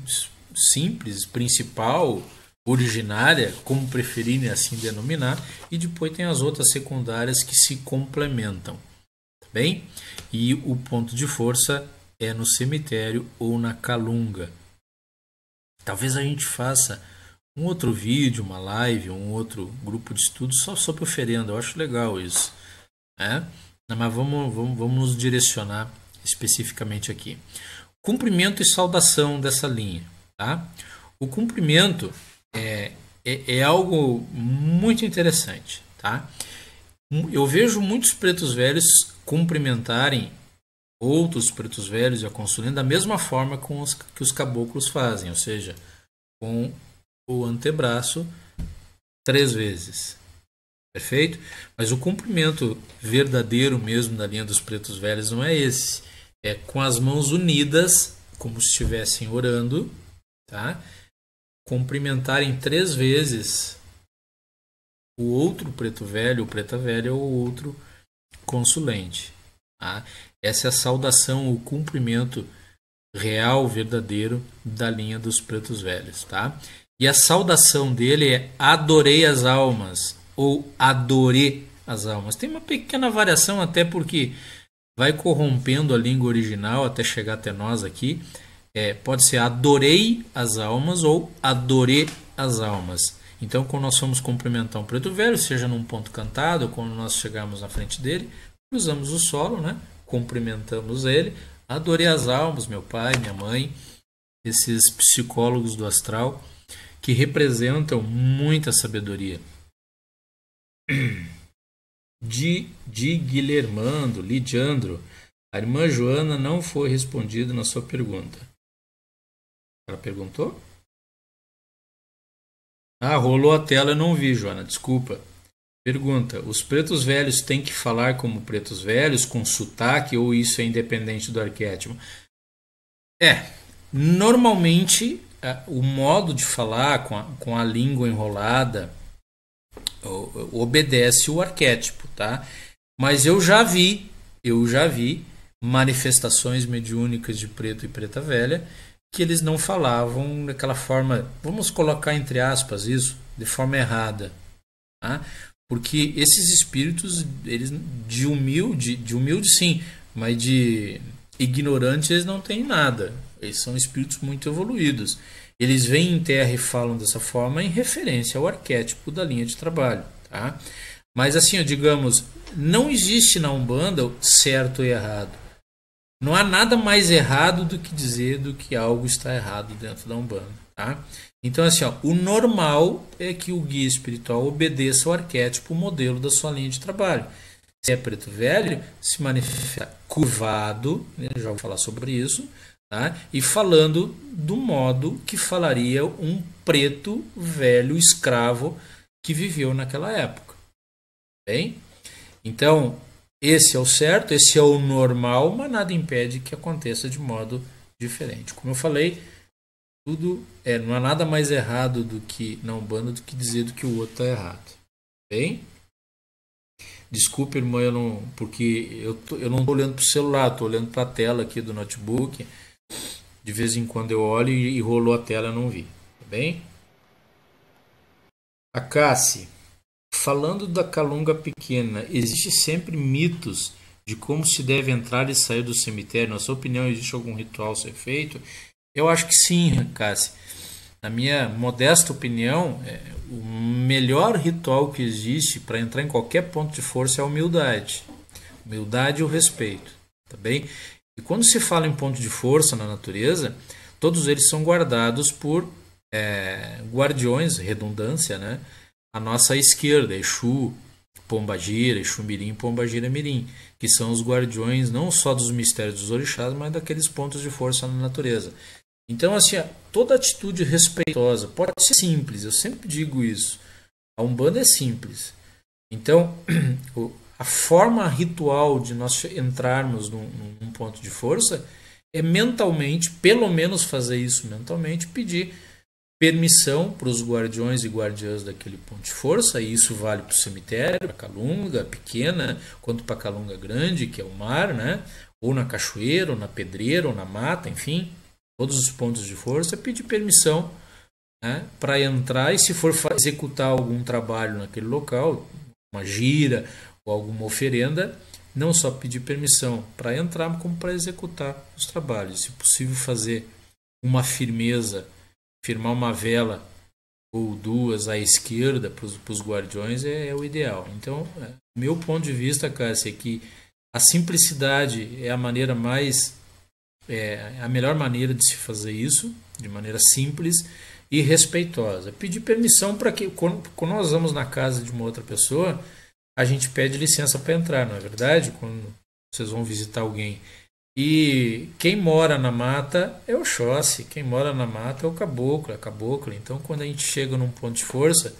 [SPEAKER 4] simples, principal, originária, como preferirem assim denominar, e depois tem as outras secundárias que se complementam. Bem? E o ponto de força é no cemitério ou na calunga. Talvez a gente faça um outro vídeo, uma live, um outro grupo de estudo só sobre oferenda. Eu acho legal isso. Mas vamos nos direcionar especificamente aqui. Cumprimento e saudação dessa linha. Tá? O cumprimento é algo muito interessante. Tá? Eu vejo muitos pretos velhos cumprimentarem outros pretos velhos e a consulente da mesma forma que os caboclos fazem, ou seja, com o antebraço 3 vezes. Perfeito? Mas o cumprimento verdadeiro mesmo da linha dos pretos velhos não é esse. É com as mãos unidas, como se estivessem orando, tá? Cumprimentarem 3 vezes o outro preto velho, ou preta velha, ou outro consulente. Tá? Essa é a saudação, o cumprimento real, verdadeiro da linha dos pretos velhos. Tá? E a saudação dele é adorei as almas, ou adorei as almas. Tem uma pequena variação, até porque vai corrompendo a língua original até chegar até nós aqui. Pode ser adorei as almas ou adorei as almas. Então, quando nós formos cumprimentar um preto velho, seja num ponto cantado, ou quando nós chegarmos na frente dele, cruzamos o solo, né? Cumprimentamos ele. Adorei as almas, meu pai, minha mãe, esses psicólogos do astral, que representam muita sabedoria. De Guilhermando, Lidiandro, a irmã Joana não foi respondida na sua pergunta. Ela perguntou? Ah, rolou a tela, eu não vi, Joana, desculpa. Pergunta, os pretos velhos têm que falar como pretos velhos, com sotaque, ou isso é independente do arquétipo? Normalmente o modo de falar com a língua enrolada obedece o arquétipo, tá? Mas eu já vi manifestações mediúnicas de preto e preta velha que eles não falavam daquela forma, vamos colocar entre aspas isso, de forma errada, tá? Porque esses espíritos, eles de humilde sim, mas de ignorante eles não têm nada. Eles são espíritos muito evoluídos. Eles vêm em terra e falam dessa forma em referência ao arquétipo da linha de trabalho, tá? Mas assim, digamos, não existe na Umbanda certo e errado. Não há nada mais errado do que dizer do que algo está errado dentro da Umbanda, tá? Então, assim, o normal é que o guia espiritual obedeça ao arquétipo, o modelo da sua linha de trabalho. Se é preto velho, se manifesta curvado, né, já vou falar sobre isso, tá? E falando do modo que falaria um preto velho escravo que viveu naquela época. Bem? Então, esse é o certo, esse é o normal, mas nada impede que aconteça de modo diferente. Como eu falei, tudo não há nada mais errado do que na Umbanda do que dizer do que o outro está errado. Bem? Desculpe, irmã, porque eu não estou olhando para o celular, estou olhando para a tela aqui do notebook. De vez em quando eu olho e rolou a tela, eu não vi. Tá bem? A Cassi, falando da Calunga pequena, existe sempre mitos de como se deve entrar e sair do cemitério? Na sua opinião, existe algum ritual a ser feito? Eu acho que sim, Cassi. Na minha modesta opinião, o melhor ritual que existe para entrar em qualquer ponto de força é a humildade. Humildade e o respeito. Tá bem? E quando se fala em ponto de força na natureza, todos eles são guardados por guardiões, redundância, né? À nossa esquerda, Exu, Pombagira, Exu Mirim, Pombagira Mirim, que são os guardiões não só dos mistérios dos orixás, mas daqueles pontos de força na natureza. Então, assim, toda atitude respeitosa pode ser simples, eu sempre digo isso. A Umbanda é simples. Então, a forma ritual de nós entrarmos num ponto de força é mentalmente, pelo menos fazer isso mentalmente, pedir permissão para os guardiões e guardiãs daquele ponto de força, e isso vale para o cemitério, para a Calunga pequena, quanto para a Calunga grande, que é o mar, né? Ou na cachoeira, ou na pedreira, ou na mata, enfim, todos os pontos de força, pedir permissão, né, para entrar, e se for executar algum trabalho naquele local, uma gira ou alguma oferenda, não só pedir permissão para entrar, como para executar os trabalhos. Se possível, fazer uma firmeza, firmar uma vela ou duas à esquerda para os guardiões é o ideal. Então, meu ponto de vista, Cássia, é que a simplicidade é a maneira a melhor maneira de se fazer isso, de maneira simples e respeitosa. Pedir permissão para que, quando nós vamos na casa de uma outra pessoa, a gente pede licença para entrar, não é verdade? Quando vocês vão visitar alguém. E quem mora na mata é o Oxóssi, quem mora na mata é o caboclo, é a cabocla. Então, quando a gente chega num ponto de força,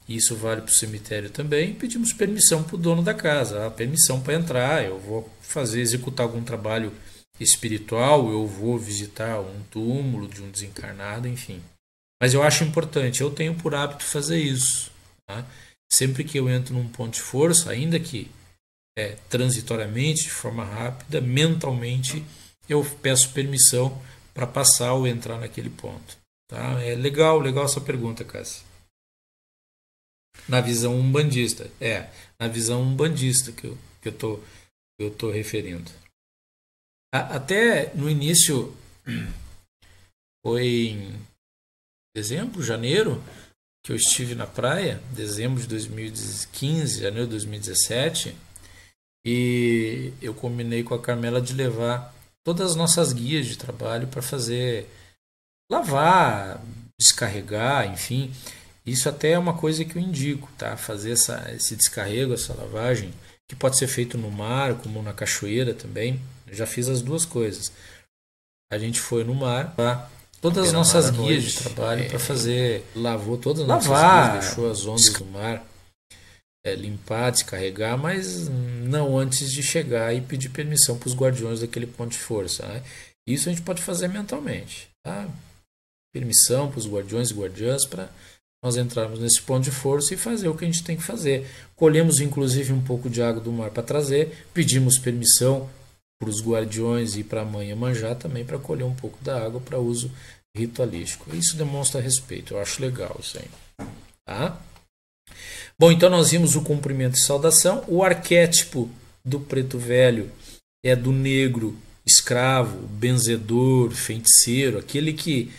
[SPEAKER 4] e isso vale para o cemitério também, pedimos permissão para o dono da casa, permissão para entrar, eu vou executar algum trabalho espiritual, eu vou visitar um túmulo de um desencarnado, enfim. Mas eu acho importante, eu tenho por hábito fazer isso, tá? Sempre que eu entro num ponto de força, ainda que transitoriamente, de forma rápida, mentalmente, eu peço permissão para passar ou entrar naquele ponto. Tá? É legal essa pergunta, Cássia. Na visão umbandista. Na visão umbandista que eu tô referindo. Até no início, foi em dezembro, janeiro, que eu estive na praia, dezembro de 2015, janeiro de 2017, e eu combinei com a Carmela de levar todas as nossas guias de trabalho para fazer lavar, descarregar, enfim. Isso até é uma coisa que eu indico, tá? Fazer esse descarrego, essa lavagem, que pode ser feito no mar, como na cachoeira também. Eu já fiz as duas coisas. A gente foi no mar, tá? Todas as nossas guias de trabalho para fazer, lavou todas as nossas guias, deixou as ondas do mar, limpar, descarregar, mas não antes de chegar e pedir permissão para os guardiões daquele ponto de força, né? Isso a gente pode fazer mentalmente, tá? Permissão para os guardiões e guardiãs para nós entrarmos nesse ponto de força e fazer o que a gente tem que fazer. Colhemos inclusive um pouco de água do mar para trazer, pedimos permissão para os guardiões e para a mãe Iemanjá também para colher um pouco da água para uso ritualístico. Isso demonstra respeito, eu acho legal isso aí. Tá? Bom, então nós vimos o cumprimento e saudação. O arquétipo do preto velho é do negro escravo, benzedor, feiticeiro, aquele que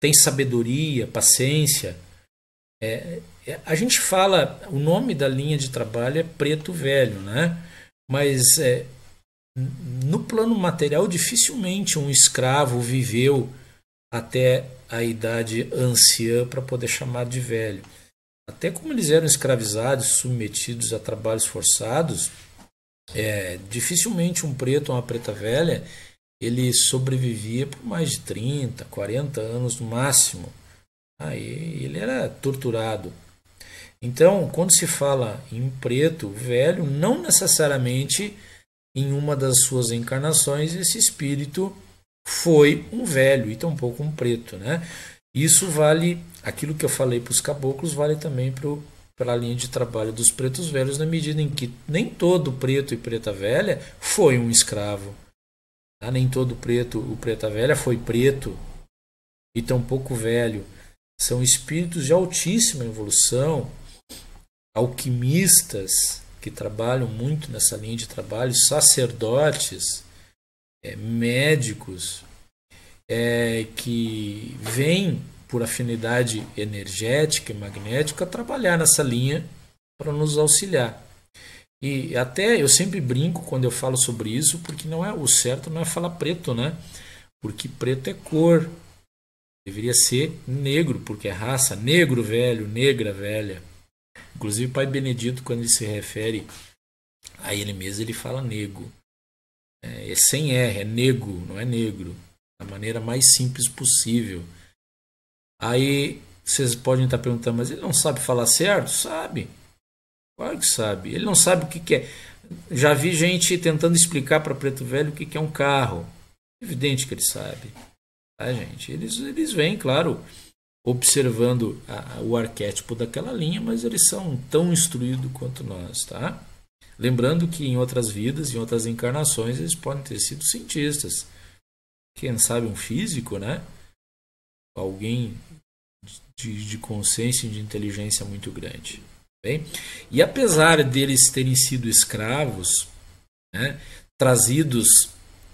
[SPEAKER 4] tem sabedoria, paciência. A gente fala, o nome da linha de trabalho é preto velho, né? Mas no plano material dificilmente um escravo viveu até a idade anciã para poder chamar de velho. Até como eles eram escravizados, submetidos a trabalhos forçados, dificilmente um preto ou uma preta velha ele sobrevivia por mais de 30, 40 anos no máximo. Aí ele era torturado. Então, quando se fala em preto velho, não necessariamente em uma das suas encarnações esse espírito foi um velho e tampouco um preto, né? Isso vale, aquilo que eu falei para os caboclos, vale também para a linha de trabalho dos pretos velhos, na medida em que nem todo preto e preta velha foi um escravo. Tá? Nem todo preto ou preta velha foi preto e tampouco velho. São espíritos de altíssima evolução, alquimistas que trabalham muito nessa linha de trabalho, sacerdotes, médicos, que vêm por afinidade energética e magnética trabalhar nessa linha para nos auxiliar. E até eu sempre brinco quando eu falo sobre isso, porque não é o certo não é falar preto, né? Porque preto é cor. Deveria ser negro, porque é raça, negro velho, negra velha. Inclusive, Pai Benedito, quando ele se refere a ele mesmo, ele fala nego. É sem R, é nego, não é negro. Da maneira mais simples possível. Aí, vocês podem estar perguntando, mas ele não sabe falar certo? Sabe. Claro que sabe. Ele não sabe o que é. Já vi gente tentando explicar para preto velho o que é um carro. Evidente que ele sabe. Tá, gente? Eles vêm, claro, observando o arquétipo daquela linha, mas eles são tão instruídos quanto nós, tá? Lembrando que em outras vidas, em outras encarnações, eles podem ter sido cientistas. Quem sabe um físico, né? Alguém de consciência e de inteligência muito grande. Bem? E apesar deles terem sido escravos, né, trazidos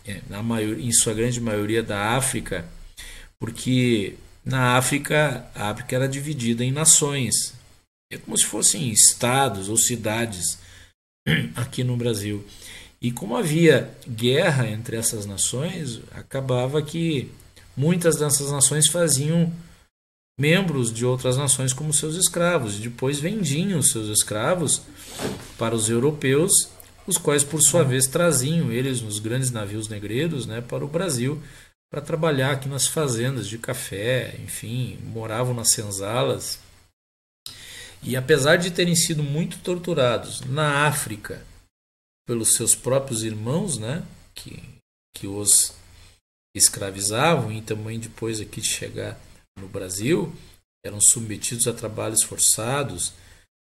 [SPEAKER 4] em sua grande maioria da África, porque na África, a África era dividida em nações. É como se fossem estados ou cidades aqui no Brasil. E como havia guerra entre essas nações, acabava que muitas dessas nações faziam membros de outras nações como seus escravos. E depois vendiam seus escravos para os europeus, os quais, por sua vez, traziam eles nos grandes navios negreiros, né, para o Brasil, para trabalhar aqui nas fazendas de café, enfim, moravam nas senzalas. E apesar de terem sido muito torturados na África pelos seus próprios irmãos, né, que os escravizavam, e também depois aqui de chegar no Brasil, eram submetidos a trabalhos forçados,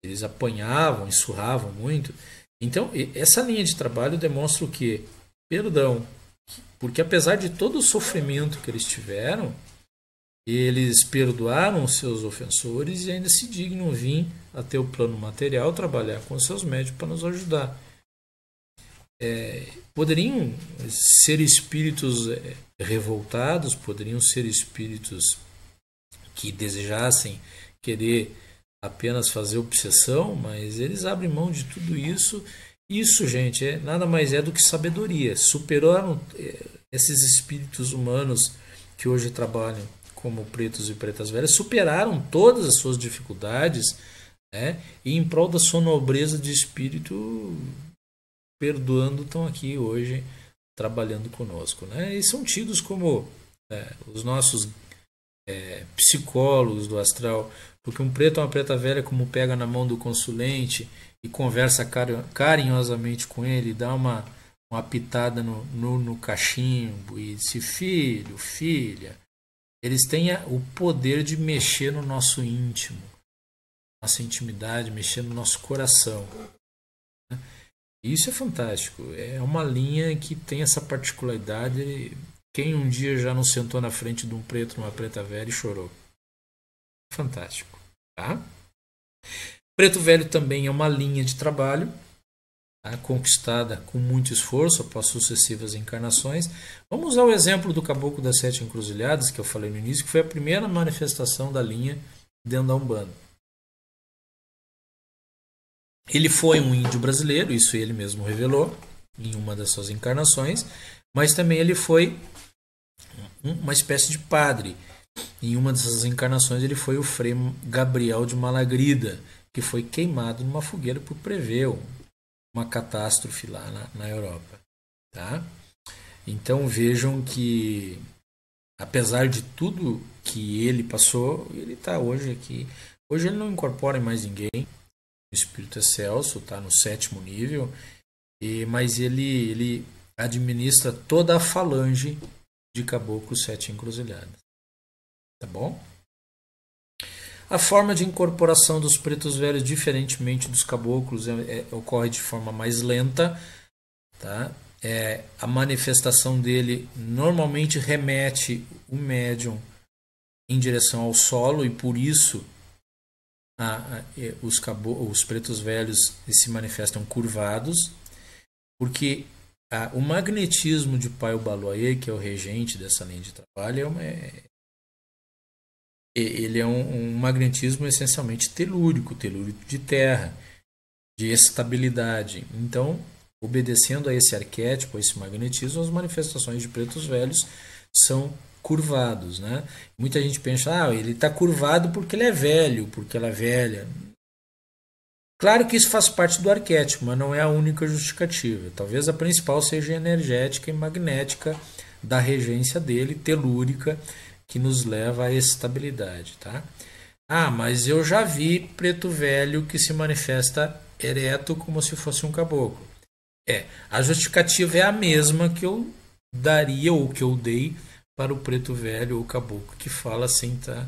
[SPEAKER 4] eles apanhavam, ensurravam muito. Então, essa linha de trabalho demonstra o quê? Perdão. Porque apesar de todo o sofrimento que eles tiveram, eles perdoaram os seus ofensores e ainda se dignam vir até o plano material trabalhar com os seus médios para nos ajudar. Poderiam ser espíritos revoltados, poderiam ser espíritos que desejassem querer apenas fazer obsessão, mas eles abrem mão de tudo isso. Isso, gente, nada mais é do que sabedoria. Superaram esses espíritos humanos que hoje trabalham como pretos e pretas velhas, superaram todas as suas dificuldades, né? E em prol da sua nobreza de espírito, perdoando, estão aqui hoje trabalhando conosco, né? E são tidos como os nossos psicólogos do astral, porque um preto ou uma preta velha, como pega na mão do consulente e conversa carinhosamente com ele, dá uma pitada no cachimbo e diz: filho, filha, eles têm o poder de mexer no nosso íntimo, nossa intimidade, mexer no nosso coração. Isso é fantástico. É uma linha que tem essa particularidade. Quem um dia já não sentou na frente de um preto, uma preta velha e chorou? Fantástico. Tá? Preto velho também é uma linha de trabalho, tá? Conquistada com muito esforço após sucessivas encarnações. Vamos usar o exemplo do Caboclo das Sete Encruzilhadas, que eu falei no início, que foi a primeira manifestação da linha dentro da Umbanda. Ele foi um índio brasileiro, isso ele mesmo revelou em uma das suas encarnações, mas também ele foi uma espécie de padre. Em uma dessas encarnações ele foi o Frei Gabriel de Malagrida, que foi queimado numa fogueira por prever uma catástrofe lá na Europa. Tá? Então vejam que, apesar de tudo que ele passou, ele está hoje aqui. Hoje ele não incorpora em mais ninguém. O espírito excelso, está no 7º nível, mas ele administra toda a falange de Caboclos Sete Encruzilhadas. Tá bom? A forma de incorporação dos pretos velhos, diferentemente dos caboclos, ocorre de forma mais lenta. Tá? A manifestação dele normalmente remete o médium em direção ao solo, e por isso os pretos velhos se manifestam curvados, porque o magnetismo de Pai Obaloaê, que é o regente dessa linha de trabalho, ele é um magnetismo essencialmente telúrico de terra, de estabilidade. Então, obedecendo a esse arquétipo, a esse magnetismo, as manifestações de pretos velhos são curvados, né? Muita gente pensa, ele está curvado porque ele é velho, porque ela é velha. Claro que isso faz parte do arquétipo, mas não é a única justificativa. Talvez a principal seja energética e magnética da regência dele, telúrica, que nos leva à estabilidade, tá? Mas eu já vi preto velho que se manifesta ereto como se fosse um caboclo. A justificativa é a mesma que eu daria ou que eu dei para o preto velho ou caboclo que fala sem estar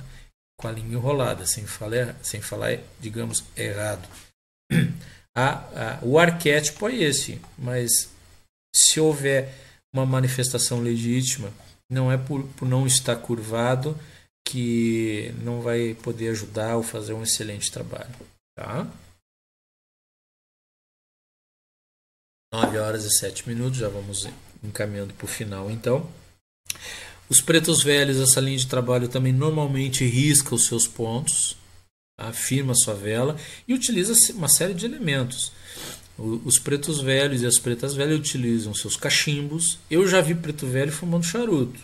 [SPEAKER 4] com a linha enrolada, sem falar, digamos, errado. O arquétipo é esse, mas se houver uma manifestação legítima, não é por não estar curvado que não vai poder ajudar ou fazer um excelente trabalho. Tá? 9h07, já vamos encaminhando para o final, então. Os pretos velhos, essa linha de trabalho também normalmente risca os seus pontos, afirma sua vela e utiliza uma série de elementos. Os pretos velhos e as pretas velhas utilizam seus cachimbos. Eu já vi preto velho fumando charuto.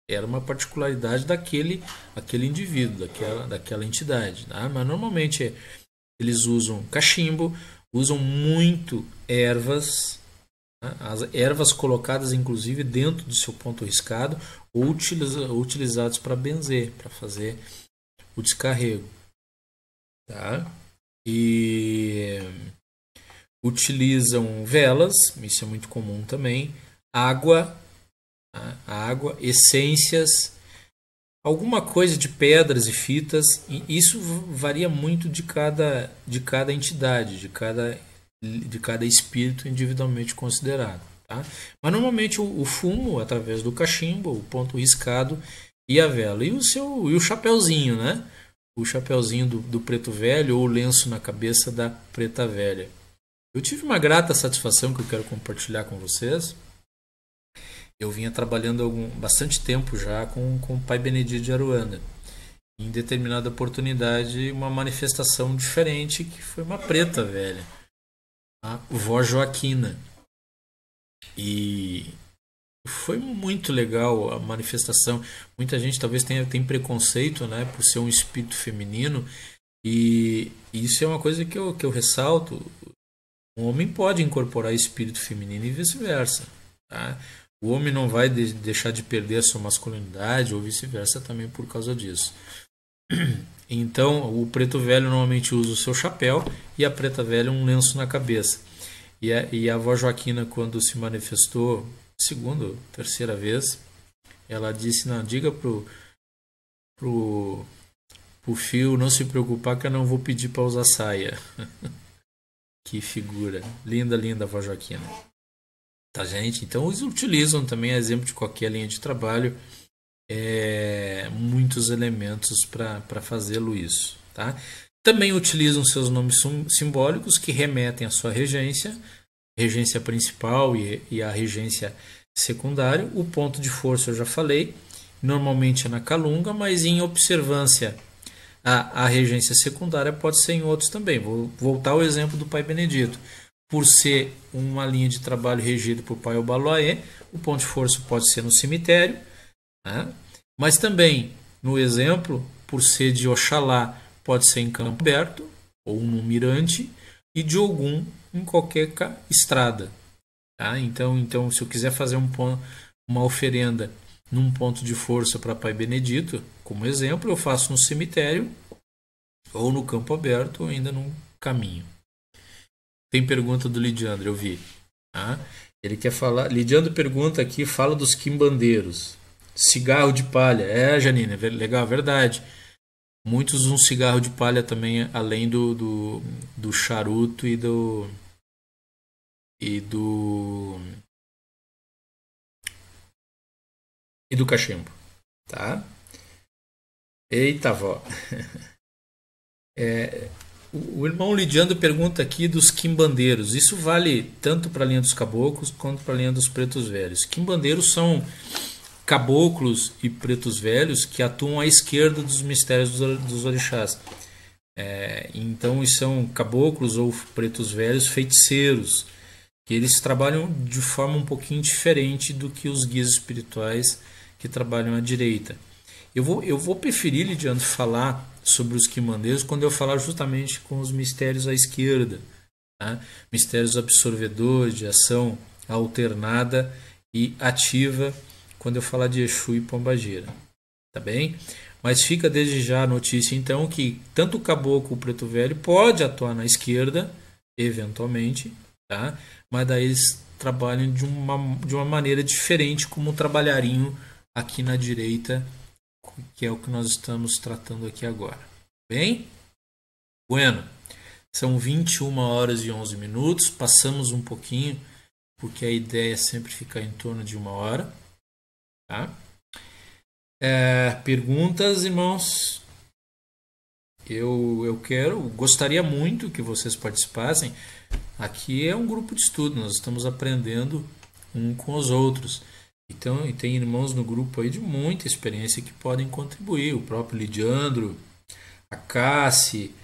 [SPEAKER 4] Era uma particularidade daquele indivíduo, daquela entidade. Tá? Mas normalmente eles usam cachimbo, usam muito ervas, as ervas colocadas inclusive dentro do seu ponto riscado ou utilizados para benzer, para fazer o descarrego. Tá? E utilizam velas, isso é muito comum também, água, essências, alguma coisa de pedras e fitas. E isso varia muito de cada entidade, de cada espírito individualmente considerado. Tá? Mas normalmente o fumo, através do cachimbo, o ponto riscado e a vela. E o chapeuzinho, né? O chapeuzinho do preto velho ou o lenço na cabeça da preta velha. Eu tive uma grata satisfação que eu quero compartilhar com vocês. eu vinha trabalhando bastante tempo já com o Pai Benedito de Aruanda. Em determinada oportunidade, uma manifestação diferente, que foi uma preta velha, a vó Joaquina. E foi muito legal a manifestação. Muita gente talvez tenha preconceito, né, por ser um espírito feminino, e isso é uma coisa que eu ressalto. Um homem pode incorporar espírito feminino e vice-versa, tá? O homem não vai deixar de perder a sua masculinidade ou vice-versa também por causa disso. Então, o preto velho normalmente usa o seu chapéu e a preta velha um lenço na cabeça. E a avó Joaquina, quando se manifestou, segunda, terceira vez, ela disse: não, diga pro Fio não se preocupar que eu não vou pedir para usar saia. Que figura. Linda, linda a avó Joaquina. Tá, gente? Então, eles utilizam também, a exemplo de qualquer linha de trabalho, muitos elementos para fazê-lo isso. Tá? Também utilizam seus nomes simbólicos que remetem à sua regência principal e à regência secundária. O ponto de força eu já falei, normalmente é na calunga, mas em observância a regência secundária pode ser em outros também. Vou voltar ao exemplo do Pai Benedito. Por ser uma linha de trabalho regida por Pai Obaloaê, o ponto de força pode ser no cemitério, né? Mas também, no exemplo, por ser de Oxalá, pode ser em campo aberto ou no mirante, e de Ogum em qualquer estrada. Tá? Então, se eu quiser fazer uma oferenda num ponto de força para Pai Benedito, como exemplo, eu faço no cemitério ou no campo aberto ou ainda num caminho. Tem pergunta do Lidiandro, eu vi. Tá? Ele quer falar. Lidiandro pergunta aqui, fala dos quimbandeiros. Cigarro de palha. Janine, legal, verdade. Muitos usam cigarro de palha também, além do charuto e do cachimbo, tá? Eita, vó. O irmão Lidiando pergunta aqui dos quimbandeiros. Isso vale tanto para a linha dos caboclos quanto para a linha dos pretos velhos. Quimbandeiros são caboclos e pretos velhos que atuam à esquerda dos mistérios dos orixás. Então, são caboclos ou pretos velhos feiticeiros, que eles trabalham de forma um pouquinho diferente do que os guias espirituais que trabalham à direita. Eu vou preferir, Lidiano, falar sobre os quimbandeiros quando eu falar justamente com os mistérios à esquerda, tá? Mistérios absorvedores, de ação alternada e ativa, quando eu falar de Exu e Pombagira, tá bem? Mas fica desde já a notícia, então, que tanto o caboclo como o preto velho pode atuar na esquerda, eventualmente, tá? Mas daí eles trabalham de uma maneira diferente, como trabalhariam aqui na direita, que é o que nós estamos tratando aqui agora. Bem? Bueno, são 21 horas e 11 minutos, passamos um pouquinho, porque a ideia é sempre ficar em torno de 1 hora. Tá? Perguntas, irmãos? Eu gostaria muito que vocês participassem. Aqui é um grupo de estudo, nós estamos aprendendo um com os outros. Então, e tem irmãos no grupo aí de muita experiência que podem contribuir. O próprio Lidiandro, a Cassi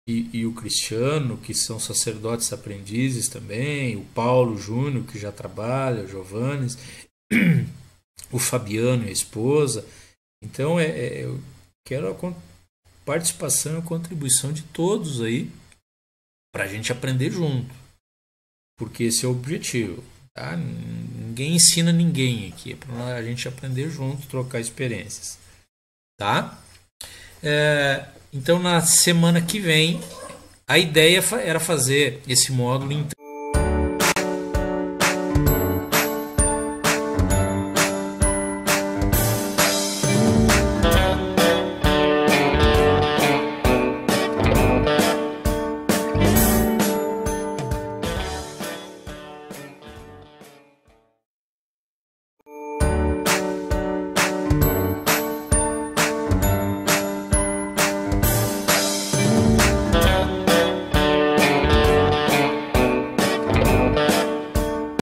[SPEAKER 4] e o Cristiano, que são sacerdotes aprendizes também. O Paulo Júnior, que já trabalha, o Giovanni, o Fabiano e a esposa. Então, eu quero a participação e a contribuição de todos aí para a gente aprender junto. Porque esse é o objetivo. Tá? Ninguém ensina ninguém aqui. É para a gente aprender junto, trocar experiências. Tá? Então, na semana que vem, a ideia era fazer esse módulo em